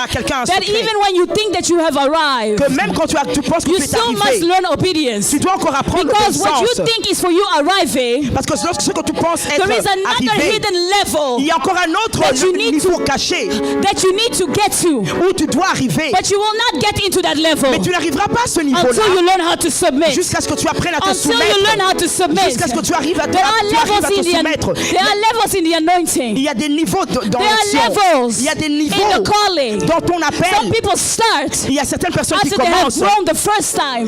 à quelqu'un un That secret. even when you think that you have arrived, Que même quand tu penses que you tu es still must arrivé, learn obedience. tu dois encore apprendre Because what you l'obéissance. think is for you arriving, Parce que lorsque ce que tu penses être there is another arrivé, hidden il level y a encore un autre that you need niveau caché that you need to get to. où tu dois arriver. But you will not get into that level Mais tu n'arriveras pas à ce until you niveau-là learn how to submit. jusqu'à ce que tu apprennes à te Until you learn how soumettre. to submit. Jusqu'à ce que tu arrives à There are tu arrives à te levels soumettre. there are levels in the Il anointing. y a des niveaux dans There are l'action. levels Il y a des in niveaux the calling. dans ton Some appel. people start Il y a certaines personnes qui after they have commencent grown the first time.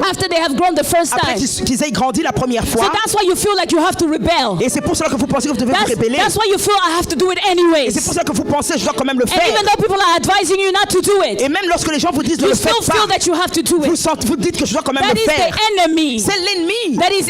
After they have grown the first après time. qu'ils aient grandi la première So fois. that's why you feel like you have to rebel. Et c'est pour cela que vous pensez que vous devez vous That's rébeller. that's why you feel I have to do it Et anyways. c'est pour ça que vous pensez, je dois quand même le And faire. even though people are advising you not to do it, Et même lorsque les gens vous disent ne you le still faites feel pas, that you have to do it. vous dites que je dois quand même That le is faire. the enemy C'est l'ennemi that is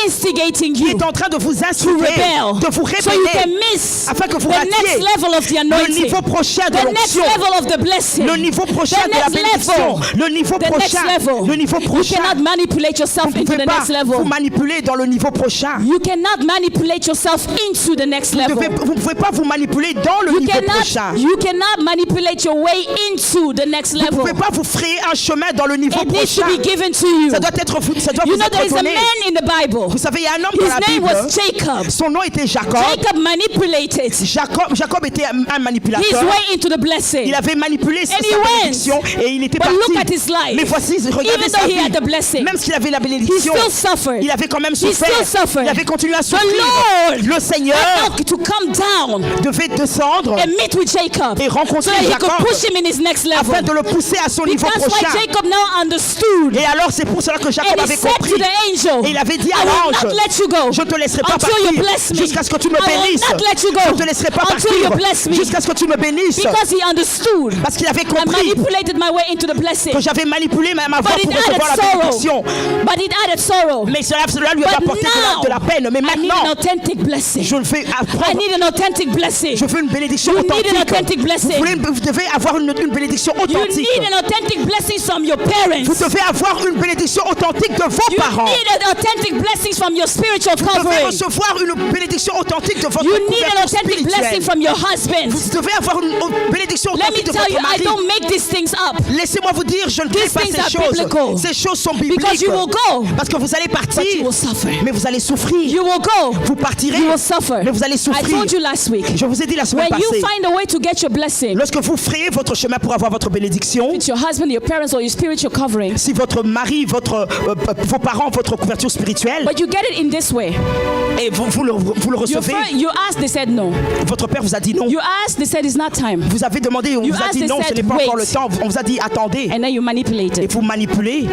instigating qui you est en train de vous to inciter, rebel, de vous so you can révéler, miss afin que vous the next ratiez level of the le anointing, niveau prochain de the next l'onction, level of the blessing, le niveau prochain the de la next bénédiction, level, le niveau the next prochain, level. le niveau You prochain. cannot manipulate yourself Vous ne into pouvez the pas next vous level. manipuler dans le niveau prochain. You cannot manipulate yourself into the next level. Vous ne pouvez pas vous manipuler dans le niveau prochain. You cannot manipulate your way into the next Vous ne level. pouvez pas vous frayer un chemin dans le niveau It needs to prochain. be given to you. Ça doit You vous know, there être is a donné. man in the Bible. Vous savez, il y a un homme dans His la name Bible. was Jacob. Son nom était Jacob. Jacob manipulated Jacob était un his manipulateur. way into the blessing. Il avait manipulé sa And he went. bénédiction et il était But parti. look at his life. Mais voici, regardez Even sa though he vie. had the blessing, Même s'il avait la he bénédiction, still suffered. il avait quand même He still souffert. suffered. Il avait continué à The souffrir. Lord Le Seigneur had to come down devait descendre and meet with Jacob et so rencontrer that he Jacob could push him in his next level. afin de le pousser à son niveau That's why prochain. Jacob now understood. Et alors c'est pour cela que Jacob And he avait said compris. to the angel, Et il avait dit à I will l'ange, not let you go je ne te laisserai pas until you partir bless me. jusqu'à ce que tu me I will bénisses. not let you go Je ne te laisserai pas until you partir bless me. jusqu'à ce que tu me bénisses. Because he understood. Parce qu'il avait I compris manipulated my way into the blessing. que j'avais manipulé ma voix But it pour added recevoir la sorrow. bénédiction. But it added sorrow. Mais cela lui avait But apporté now, de la peine. Mais I need an maintenant, authentic blessing. je vais I apprendre. need an authentic blessing. Je veux une bénédiction You need an authentique. authentic blessing. Vous devez avoir une bénédiction You authentique. need an authentic blessing from your parents. Vous devez avoir une bénédiction authentique de vos You parents. need an authentic blessing from your spiritual Vous devez covering. recevoir une bénédiction authentique de votre You need an couverture authentic blessing spirituelle. from your husband. Vous devez avoir une bénédiction Let me authentique de tell you, votre I mari. don't make these things up. Laissez-moi vous dire, je ne crée These pas things ces are choses. biblical. Ces choses sont Because bibliques. you will go, Parce que vous allez but partir, you will suffer. mais vous allez souffrir. You will go, Vous partirez, you will suffer. mais vous allez I souffrir. told you last week. Je vous ai dit la semaine When you passée, find a way to get your blessing, lorsque vous frayez votre chemin pour avoir votre bénédiction, it's your husband, your parents, or your spiritual covering, si votre mari, vos parents, votre couverture spirituelle, but you get it in this way. et vous le recevez, You asked, they said no. votre père vous a dit non. You asked, they said it's not time. Vous avez demandé, on You vous a asked, dit they non, ce said, n'est pas encore le wait. temps. On vous a dit attendez. And then you manipulate Et it. vous manipulez.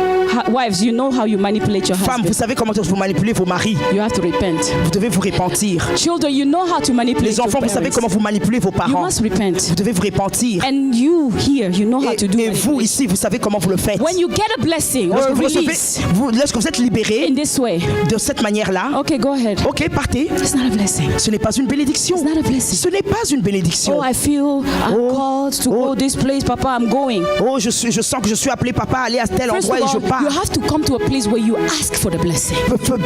Wives, you know how you manipulate your Femmes, vous husband. savez comment vous manipulez vos maris. You have to repent. Vous devez vous repentir. Children, you know how to manipulate Les enfants, your vous savez parents. comment vous manipulez vos You parents. must repent. Vous devez vous repentir. And you here, you know how to do Et vous it. ici, vous savez comment vous le faites. When you get a blessing or Lorsque a vous recevez, release lorsque vous êtes libéré in this way, de cette manière-là, okay, go ahead. ok, partez. It's not a blessing. Ce n'est pas une bénédiction. It's not a blessing. Ce n'est pas une bénédiction. Oh, I feel I'm called to go this place, Papa. I'm going. Oh, je sens que je suis appelé, papa, à aller à tel First endroit et of je all, pars. you have to come to a place where you ask for the blessing.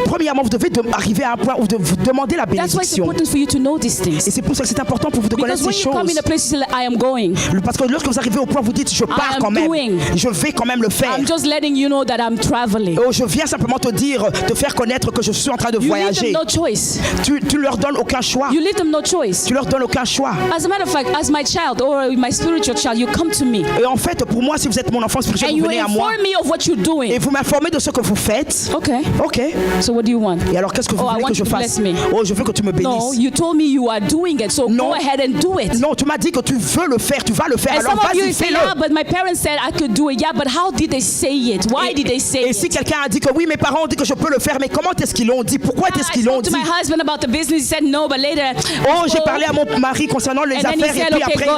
Premièrement, vous devez arriver à un point où vous demandez la That's why it's bénédiction. important for you to know these Et things. c'est pour ça que c'est important pour vous de Because connaître when ces you come choses. in a place, you say, I am going. Parce que lorsque vous arrivez au point où vous dites, je pars am quand même. doing. Je vais quand même le faire. I'm just letting you know that I'm traveling. Oh, je viens simplement te dire, te faire connaître que je suis en train de You leave voyager. them no choice. Tu leur donnes aucun choix. You leave them no choice. Tu leur donnes aucun choix. As a matter of fact, as my child or my spiritual child, you come to me Et en fait, pour moi, si vous êtes mon enfant spirituel, and vous you venez à moi inform me of what you're et doing. vous m'informez de ce que vous faites. Okay. Ok. So what do you want? Et alors, qu'est-ce que vous Oh, I voulez want que je you to fasse? bless me. Oh, je veux que tu me No, bénisses. you told me you are doing it, so Non. go ahead and do it. Non, tu m'as dit que tu veux le faire, tu vas le faire. And Alors some of you vas-y, say, fais-le. yeah, but my parents said I could do it. Yeah, but how did they say it? Why did they say Et si it? quelqu'un a dit que oui, mes parents ont dit que je peux le faire, mais comment est-ce qu'ils l'ont dit? Pourquoi est-ce I qu'ils l'ont spoke to dit? my husband about the business. He said no, but later. Oh, j'ai parlé à mon mari concernant les And then he affaires et said, puis okay, après go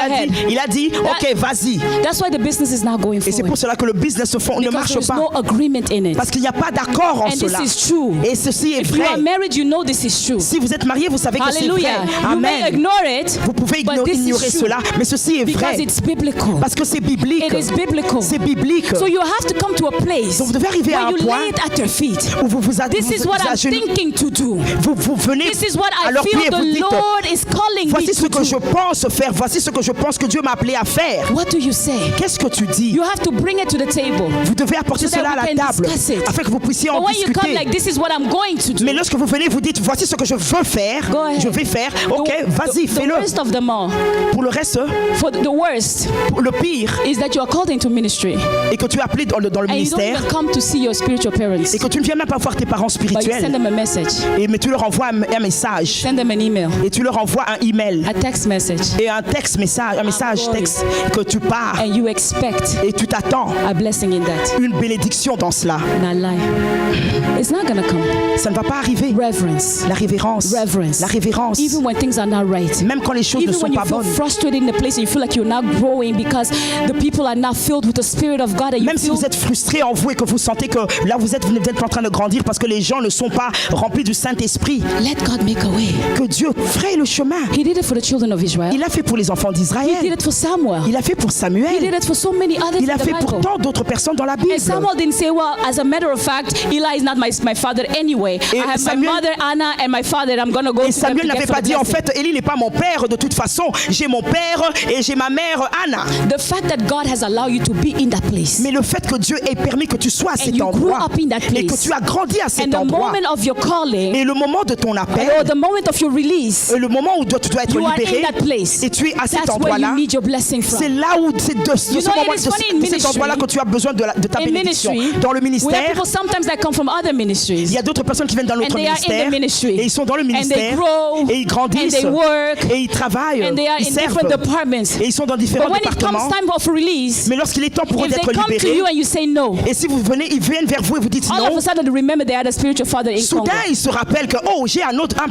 il a dit, ok, vas-y. That's why the business is not going Et c'est forward. pour cela que le business ne Because marche there's pas. no agreement in it. Parce qu'il n'y a pas d'accord en And this cela. is true. Et ceci est If you vrai. are married, you know this is true. Si vous êtes marié, vous savez que c'est vrai. Hallelujah. You may Amen. ignore it, Vous pouvez but this ignorer is true. cela, mais ceci est Because vrai. it's biblical. Parce que c'est biblique. It is biblical. C'est biblique. So you have to come to a place Donc vous devez arriver à where un you point lay it at your feet. où vous This is what I'm thinking to do. vous venez This is what à I leurs feel pieds et vous the dites, Lord is calling me voici ce to que je do. pense faire, voici ce que je pense que Dieu m'a appelé à faire. What do you say? Qu'est-ce que tu dis? You have to bring it to the table. Vous devez apporter So that cela à we la can table discuss it. afin que vous puissiez But en when you come discuter. like, this is what I'm going to do. Mais lorsque vous venez, vous dites, voici ce que je veux faire, Go ahead. je vais faire, ok, vas-y, The fais-le. worst of them all, Pour le reste, for the worst, pour le pire, is that you are called into ministry et que tu es appelé dans le and you don't ministère, even come to see your spiritual parents, et que tu ne viens même pas voir tes parents but you send spirituels, them a message, mais tu leur envoies un message, send them an email, et tu leur envoies un email, a text message, et un texte message, un message glory. texte, que tu pars, and you expect et tu t'attends a blessing in that. une bénédiction dans cela. Not lie. It's not gonna come. Ça ne va pas arriver. Reverence. La révérence. Reverence. La révérence. confiance. Even when things are not right. Même quand les choses ne Even sont when you pas feel bonnes. frustrated in the place and you feel like you're not growing because the people are not filled with the Spirit of God. And you Même si feel vous êtes frustré en vous et que vous sentez que là vous n'êtes pas en train de grandir parce que les gens ne sont pas remplis du Saint-Esprit, let God make a way. que Dieu fraye le chemin. He did it for the children of Israel. Il a fait pour les enfants He did d'Israël. it for Samuel. Il a fait pour He did Samuel. it for so many others Il in a the fait pour Bible. tant d'autres personnes dans la Bible. And Samuel didn't say, well, as a matter of fact, Eli is not my father anyway. Et I have Samuel- my mother Anna and my father. I'm going to go Et to them Samuel to n'avait get for pas the dit en blessing. fait Élie n'est pas mon père de toute façon. J'ai mon père et j'ai ma mère Anna. The fact that God has allowed you to be in that place. Mais le fait que Dieu ait permis que tu sois à And cet you grew endroit up in that et que place. tu as grandi à And cet the endroit moment of your calling, et le moment de ton appel, or the moment of your release, le moment où tu dois être you are in libéré that place. et tu es à cet That's where you endroit-là, need your blessing from. c'est là où c'est de ce know, moment, it is funny in de cet ministry. endroit-là que tu as besoin de ta In bénédiction. ministry, Dans le we have ministère, people sometimes that come from other il ministries. y a d'autres personnes qui viennent dans And notre they are in the ministère ministry. et ils sont dans le And they ministère grow. et ils grandissent And they work. et ils travaillent, And they are ils in servent different departments. et ils sont dans différents But when it départements. comes time of release, Mais lorsqu'il est temps pour eux if they d'être come to libérés, you and you say no, et si vous venez, ils viennent vers vous et vous dites all non, of a sudden remember they had a spiritual father in Congo. soudain ils se rappellent que oh j'ai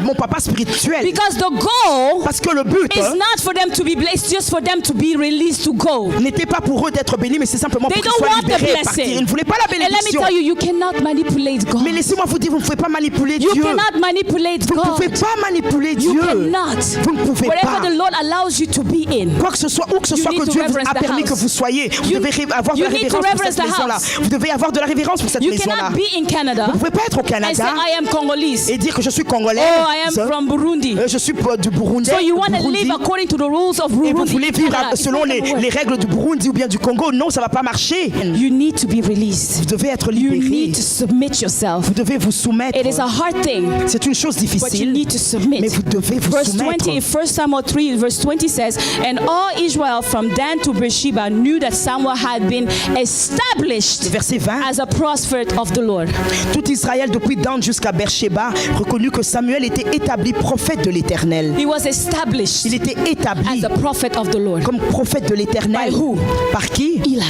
mon papa spirituel. Because the goal Parce que le but is not for them to be blessed, just for them to be released to go. n'était pas pour eux d'être bénis, mais c'est simplement They pour qu'ils don't soient want the libérés et partir. blessing. Ils ne voulaient pas la And let me bénédiction. tell you, you cannot manipulate God. Mais laissez-moi vous dire, vous ne pouvez pas manipuler You Dieu. cannot manipulate Vous ne pouvez God. pas manipuler You Dieu. cannot. Vous ne pouvez Wherever pas. the Lord allows you to be in, Quoi que ce soit, où que ce You soit need que to Dieu vous reverence a the permis house. que vous soyez, vous You- devez avoir de you la need to révérence pour reverence cette the maison-là. house. Vous devez avoir de la révérence pour cette you maison-là. cannot be in Canada Vous ne pouvez pas être au and say, Canada I am Congolese. et dire que je suis congolais. Oh, I am from Burundi. Je suis du Burundi. So you want to Burundi. live according to the rules of Et vous Burundi. voulez in vivre Canada. It's selon not gonna work. les règles du Burundi ou bien du Congo. Non, ça ne va pas marcher. You need to be released. Vous devez être You libéré. need to submit yourself. Vous devez vous soumettre. It is a hard thing, C'est une chose but you difficile, need to submit. mais vous devez vous Verse soumettre. 20, 1 Samuel 3, verse 20 says, And all Israel from Dan to Beersheba knew that Samuel had been established Verset 20. as a prophet of the Lord. Tout Israël, depuis Dan jusqu'à Beersheba, reconnut que Samuel était établi prophète de l'Éternel. He was established Il était établi as a prophet of the Lord. comme prophète de l'Éternel. By who? Par qui? Eli.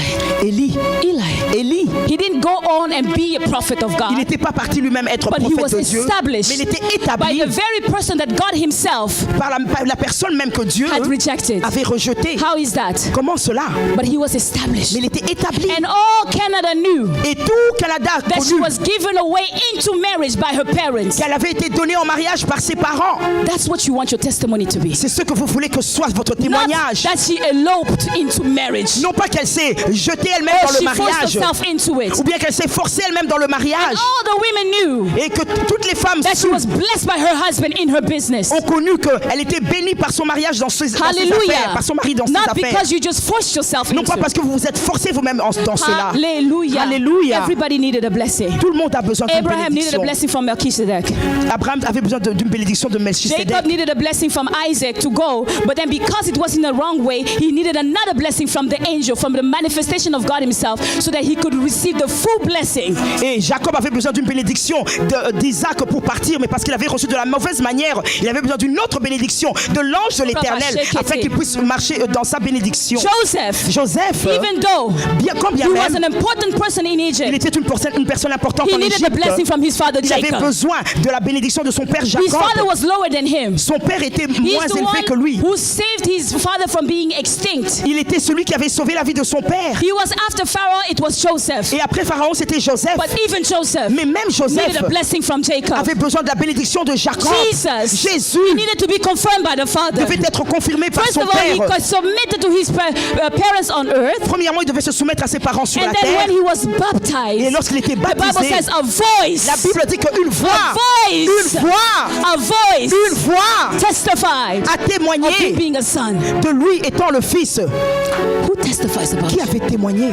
Élie. Eli. Élie. He didn't go on and be a prophet of Il God, n'était pas parti lui-même être but he was prophète de Dieu, established mais il était by établi the very person that God himself par la personne même que Dieu had rejected. avait rejetée. How is that? Comment cela? But he was established. Mais il était établi. And all Canada knew Et tout Canada a that she connu was given away into marriage by her parents. qu'elle avait été donnée en mariage par ses parents. That's what you want your testimony to be. C'est ce que vous voulez que soit votre Not témoignage. that she eloped into marriage. Non pas qu'elle s'est jetée elle-même Or dans le she forced mariage, herself into it. ou bien qu'elle s'est forcée elle-même dans le mariage, All the women knew et que toutes les femmes that she was blessed by her husband in her business. ont connu qu'elle était bénie par son mariage dans ses affaires, Hallelujah. par son mari dans ses Not affaires. because you just forced yourself Non into pas parce it. que vous vous êtes forcé vous-même dans cela. Hallelujah. Alléluia. Everybody needed a blessing. Tout le monde a besoin d'une Abraham needed a bénédiction. blessing from Melchizedek. Abraham avait besoin d'une bénédiction de Melchisedec. Jacob needed a blessing from Isaac to go, but then because it was in the wrong way, he needed another blessing from the angel, from the manifestation of God himself, so that he could receive the full blessing. Et Jacob avait besoin d'une bénédiction d'Isaac pour partir, mais parce qu'il avait reçu de la mauvaise manière, il avait besoin d'une autre bénédiction de l'ange de l'Éternel, afin qu'il puisse marcher dans sa bénédiction. Joseph, Even though bien he was même, an important person in il Egypt, était une personne importante he en needed a blessing Égypte, from his father il avait Jacob. besoin de la bénédiction de son père His father Jacob. was lower than him. Son père était He's moins the élevé que one lui. who saved his father from being extinct. Il était celui qui avait sauvé la vie de son père. He was after Pharaoh, it was Joseph. Et après Pharaon, c'était Joseph. But even Joseph Mais même Joseph needed a blessing from Jacob. avait besoin de la bénédiction de Jacob. Jesus, Jésus he needed to be confirmed by the Father. devait être confirmé par First son of all, he père. got submitted to his parents on earth. Premièrement, il devait se soumettre à ses parents sur And la then terre. when he was Et baptized, lorsqu'il était the Bible baptisé, says a voice, la Bible dit qu'une voix, voice, une voix, a voice une voix testified a of him témoigné being a son. de lui étant le fils. Who testifies about Qui you? avait témoigné?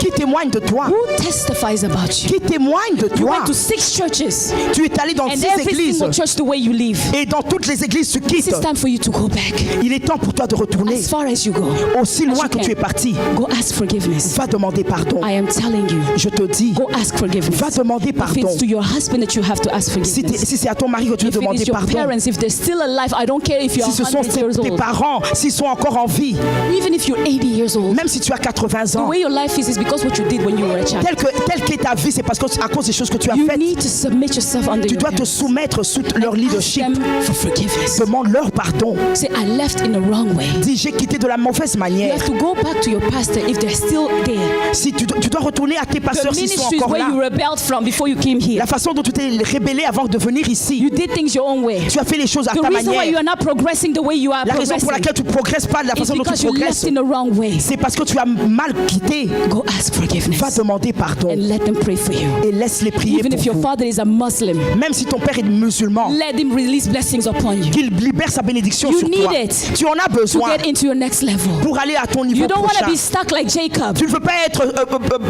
Qui témoigne de toi? Who testifies about you? Qui témoigne de You toi? went to 6 churches, Tu es allé dans and 6 every églises. single church the way you live. Et dans toutes les églises, tu quittes. It's time for you to go back. Il est temps pour toi de retourner As far as you go, aussi loin que can. tu es parti. go ask forgiveness. Va demander pardon. I am telling you, Je te dis, go ask forgiveness. va demander If pardon. it's to your husband that you have to ask forgiveness. Si c'est à ton mari que tu veux If it demander is your pardon. parents, if they're still alive, I don't care if you're Si ce sont 100 years tes old. parents, s'ils sont encore en vie, Even if you're 80 years old. même si tu as 80 The ans, way your life is because what you did when you were a child. tel qu'est ta vie, c'est parce que à cause des choses que tu as You faites. need to submit yourself under Tu your dois te parents. soumettre sous leur Ask leadership. them for forgiveness. Demande-leur pardon. Say, I left in the wrong way. Dis, j'ai quitté de la mauvaise You manière. have to go back to your pastor if they're still there. Si tu dois retourner à tes The pasteurs s'ils sont ministry is encore where là. you rebelled from before you came here. La façon dont tu t'es rébellé avant de venir ici. You did things your own way. Tu as fait les choses à The ta reason why you manière. are not progressing the way you are La raison pour progressing laquelle tu ne progresses pas de la is façon dont because tu you left progresses, in the wrong way. c'est parce que tu as mal quitté. Go ask forgiveness Va demander pardon and let them pray for you. et laisse-les prier Even pour if your vous. father is a Muslim, Même si ton père est musulman, let him release blessings upon you qu'il libère sa bénédiction You sur need toi. it Tu en as to besoin get into your next level. pour aller à ton niveau You don't want to prochain. be stuck like Jacob. Tu ne veux pas être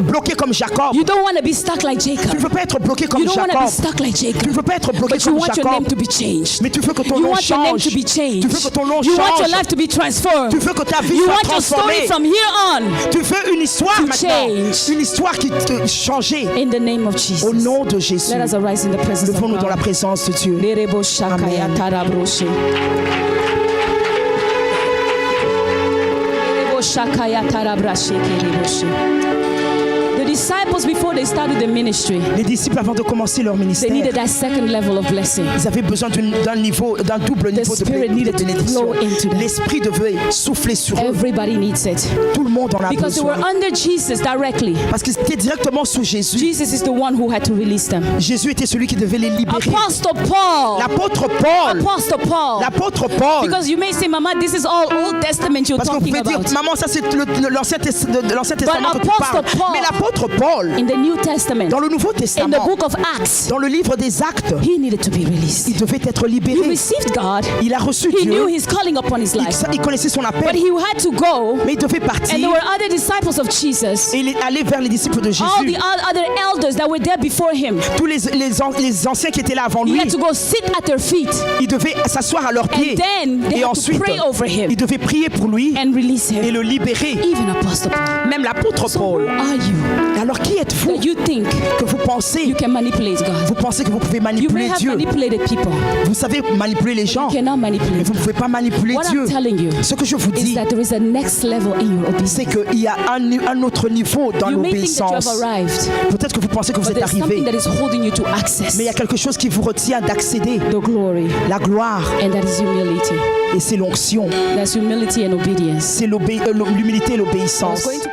bloqué comme Jacob. You don't want to be stuck like Tu ne Jacob. veux pas être bloqué comme You don't want to be Jacob. stuck like Tu ne Jacob. veux pas être bloqué But you comme want your name Jacob. to be changed. Mais tu veux que ton You nom want your name change. to be changed. Tu veux que ton nom You want your change. life to be transformed. Tu veux que ta vie You soit want your story transformée. from here on Tu veux une histoire to maintenant. change. Une histoire qui te changer. in the name of Jesus. Au nom de Jésus. Let us arise in the presence of Levons-nous dans la God. présence de Dieu. Lerebo shakaya Amen. tarabroshe. Lerebo shakaya tarabrashe kereboshe. The disciples, before they started the ministry, Les disciples, avant de commencer leur they ministère, needed that second level of blessing. ils avaient besoin d'un double niveau de Spirit needed to bénédiction. flow into them. L'Esprit devait souffler sur eux. Everybody needs it. Tout le monde en a Because they were besoin. under Jesus directly. Parce qu'ils étaient directement sous Jésus. Jesus is the one who had to release them. Jésus était celui qui devait les libérer. Apostle Paul. L'apôtre Paul. Apostle Paul. L'apôtre Paul. Because you may say, Mama, this is all Old Testament you're Parce que vous talking pouvez dire, about. maman, ça c'est l'Ancien Testament que tu Apostle parles. Paul- Mais l'apôtre Paul, In the New Testament, dans le Nouveau in the Testament, book of Acts, dans le livre des Actes, he needed to be il released. devait être He libéré. received God. Il a reçu He knew Dieu. his calling upon his life. Il connaissait son But appel. he had to go, Mais il devait and partir. there were other disciples of Jesus. Et il est allé vers les disciples de All Jésus. the other elders that were there before him. Tous les anciens qui étaient là avant He lui, had to go sit at their feet ils devaient s'asseoir à leurs pieds. and then they Et had to ensuite, pray over him ils devaient prier pour lui and release et him. le libérer. Even Apostle Paul. Même l'apôtre So who Paul. are you Alors qui êtes-vous that you think que vous pensez you can manipulate God? Vous pensez que vous pouvez You may manipuler have Dieu. manipulated people. Vous savez manipuler les gens, You cannot mais manipulate. vous ne pouvez pas manipuler What Dieu. I'm telling you Ce que je vous is dis, that there is a next level in your obedience. c'est qu'il y a un autre niveau dans You may think that you l'obéissance. have arrived, Peut-être que vous pensez que vous but êtes there's something arrivé, that is holding you to access mais il y a quelque chose qui vous retient d'accéder. the glory, La gloire, and that is humility. et c'est l'onction. That's humility and obedience. C'est l'humilité et I was l'obéissance. going to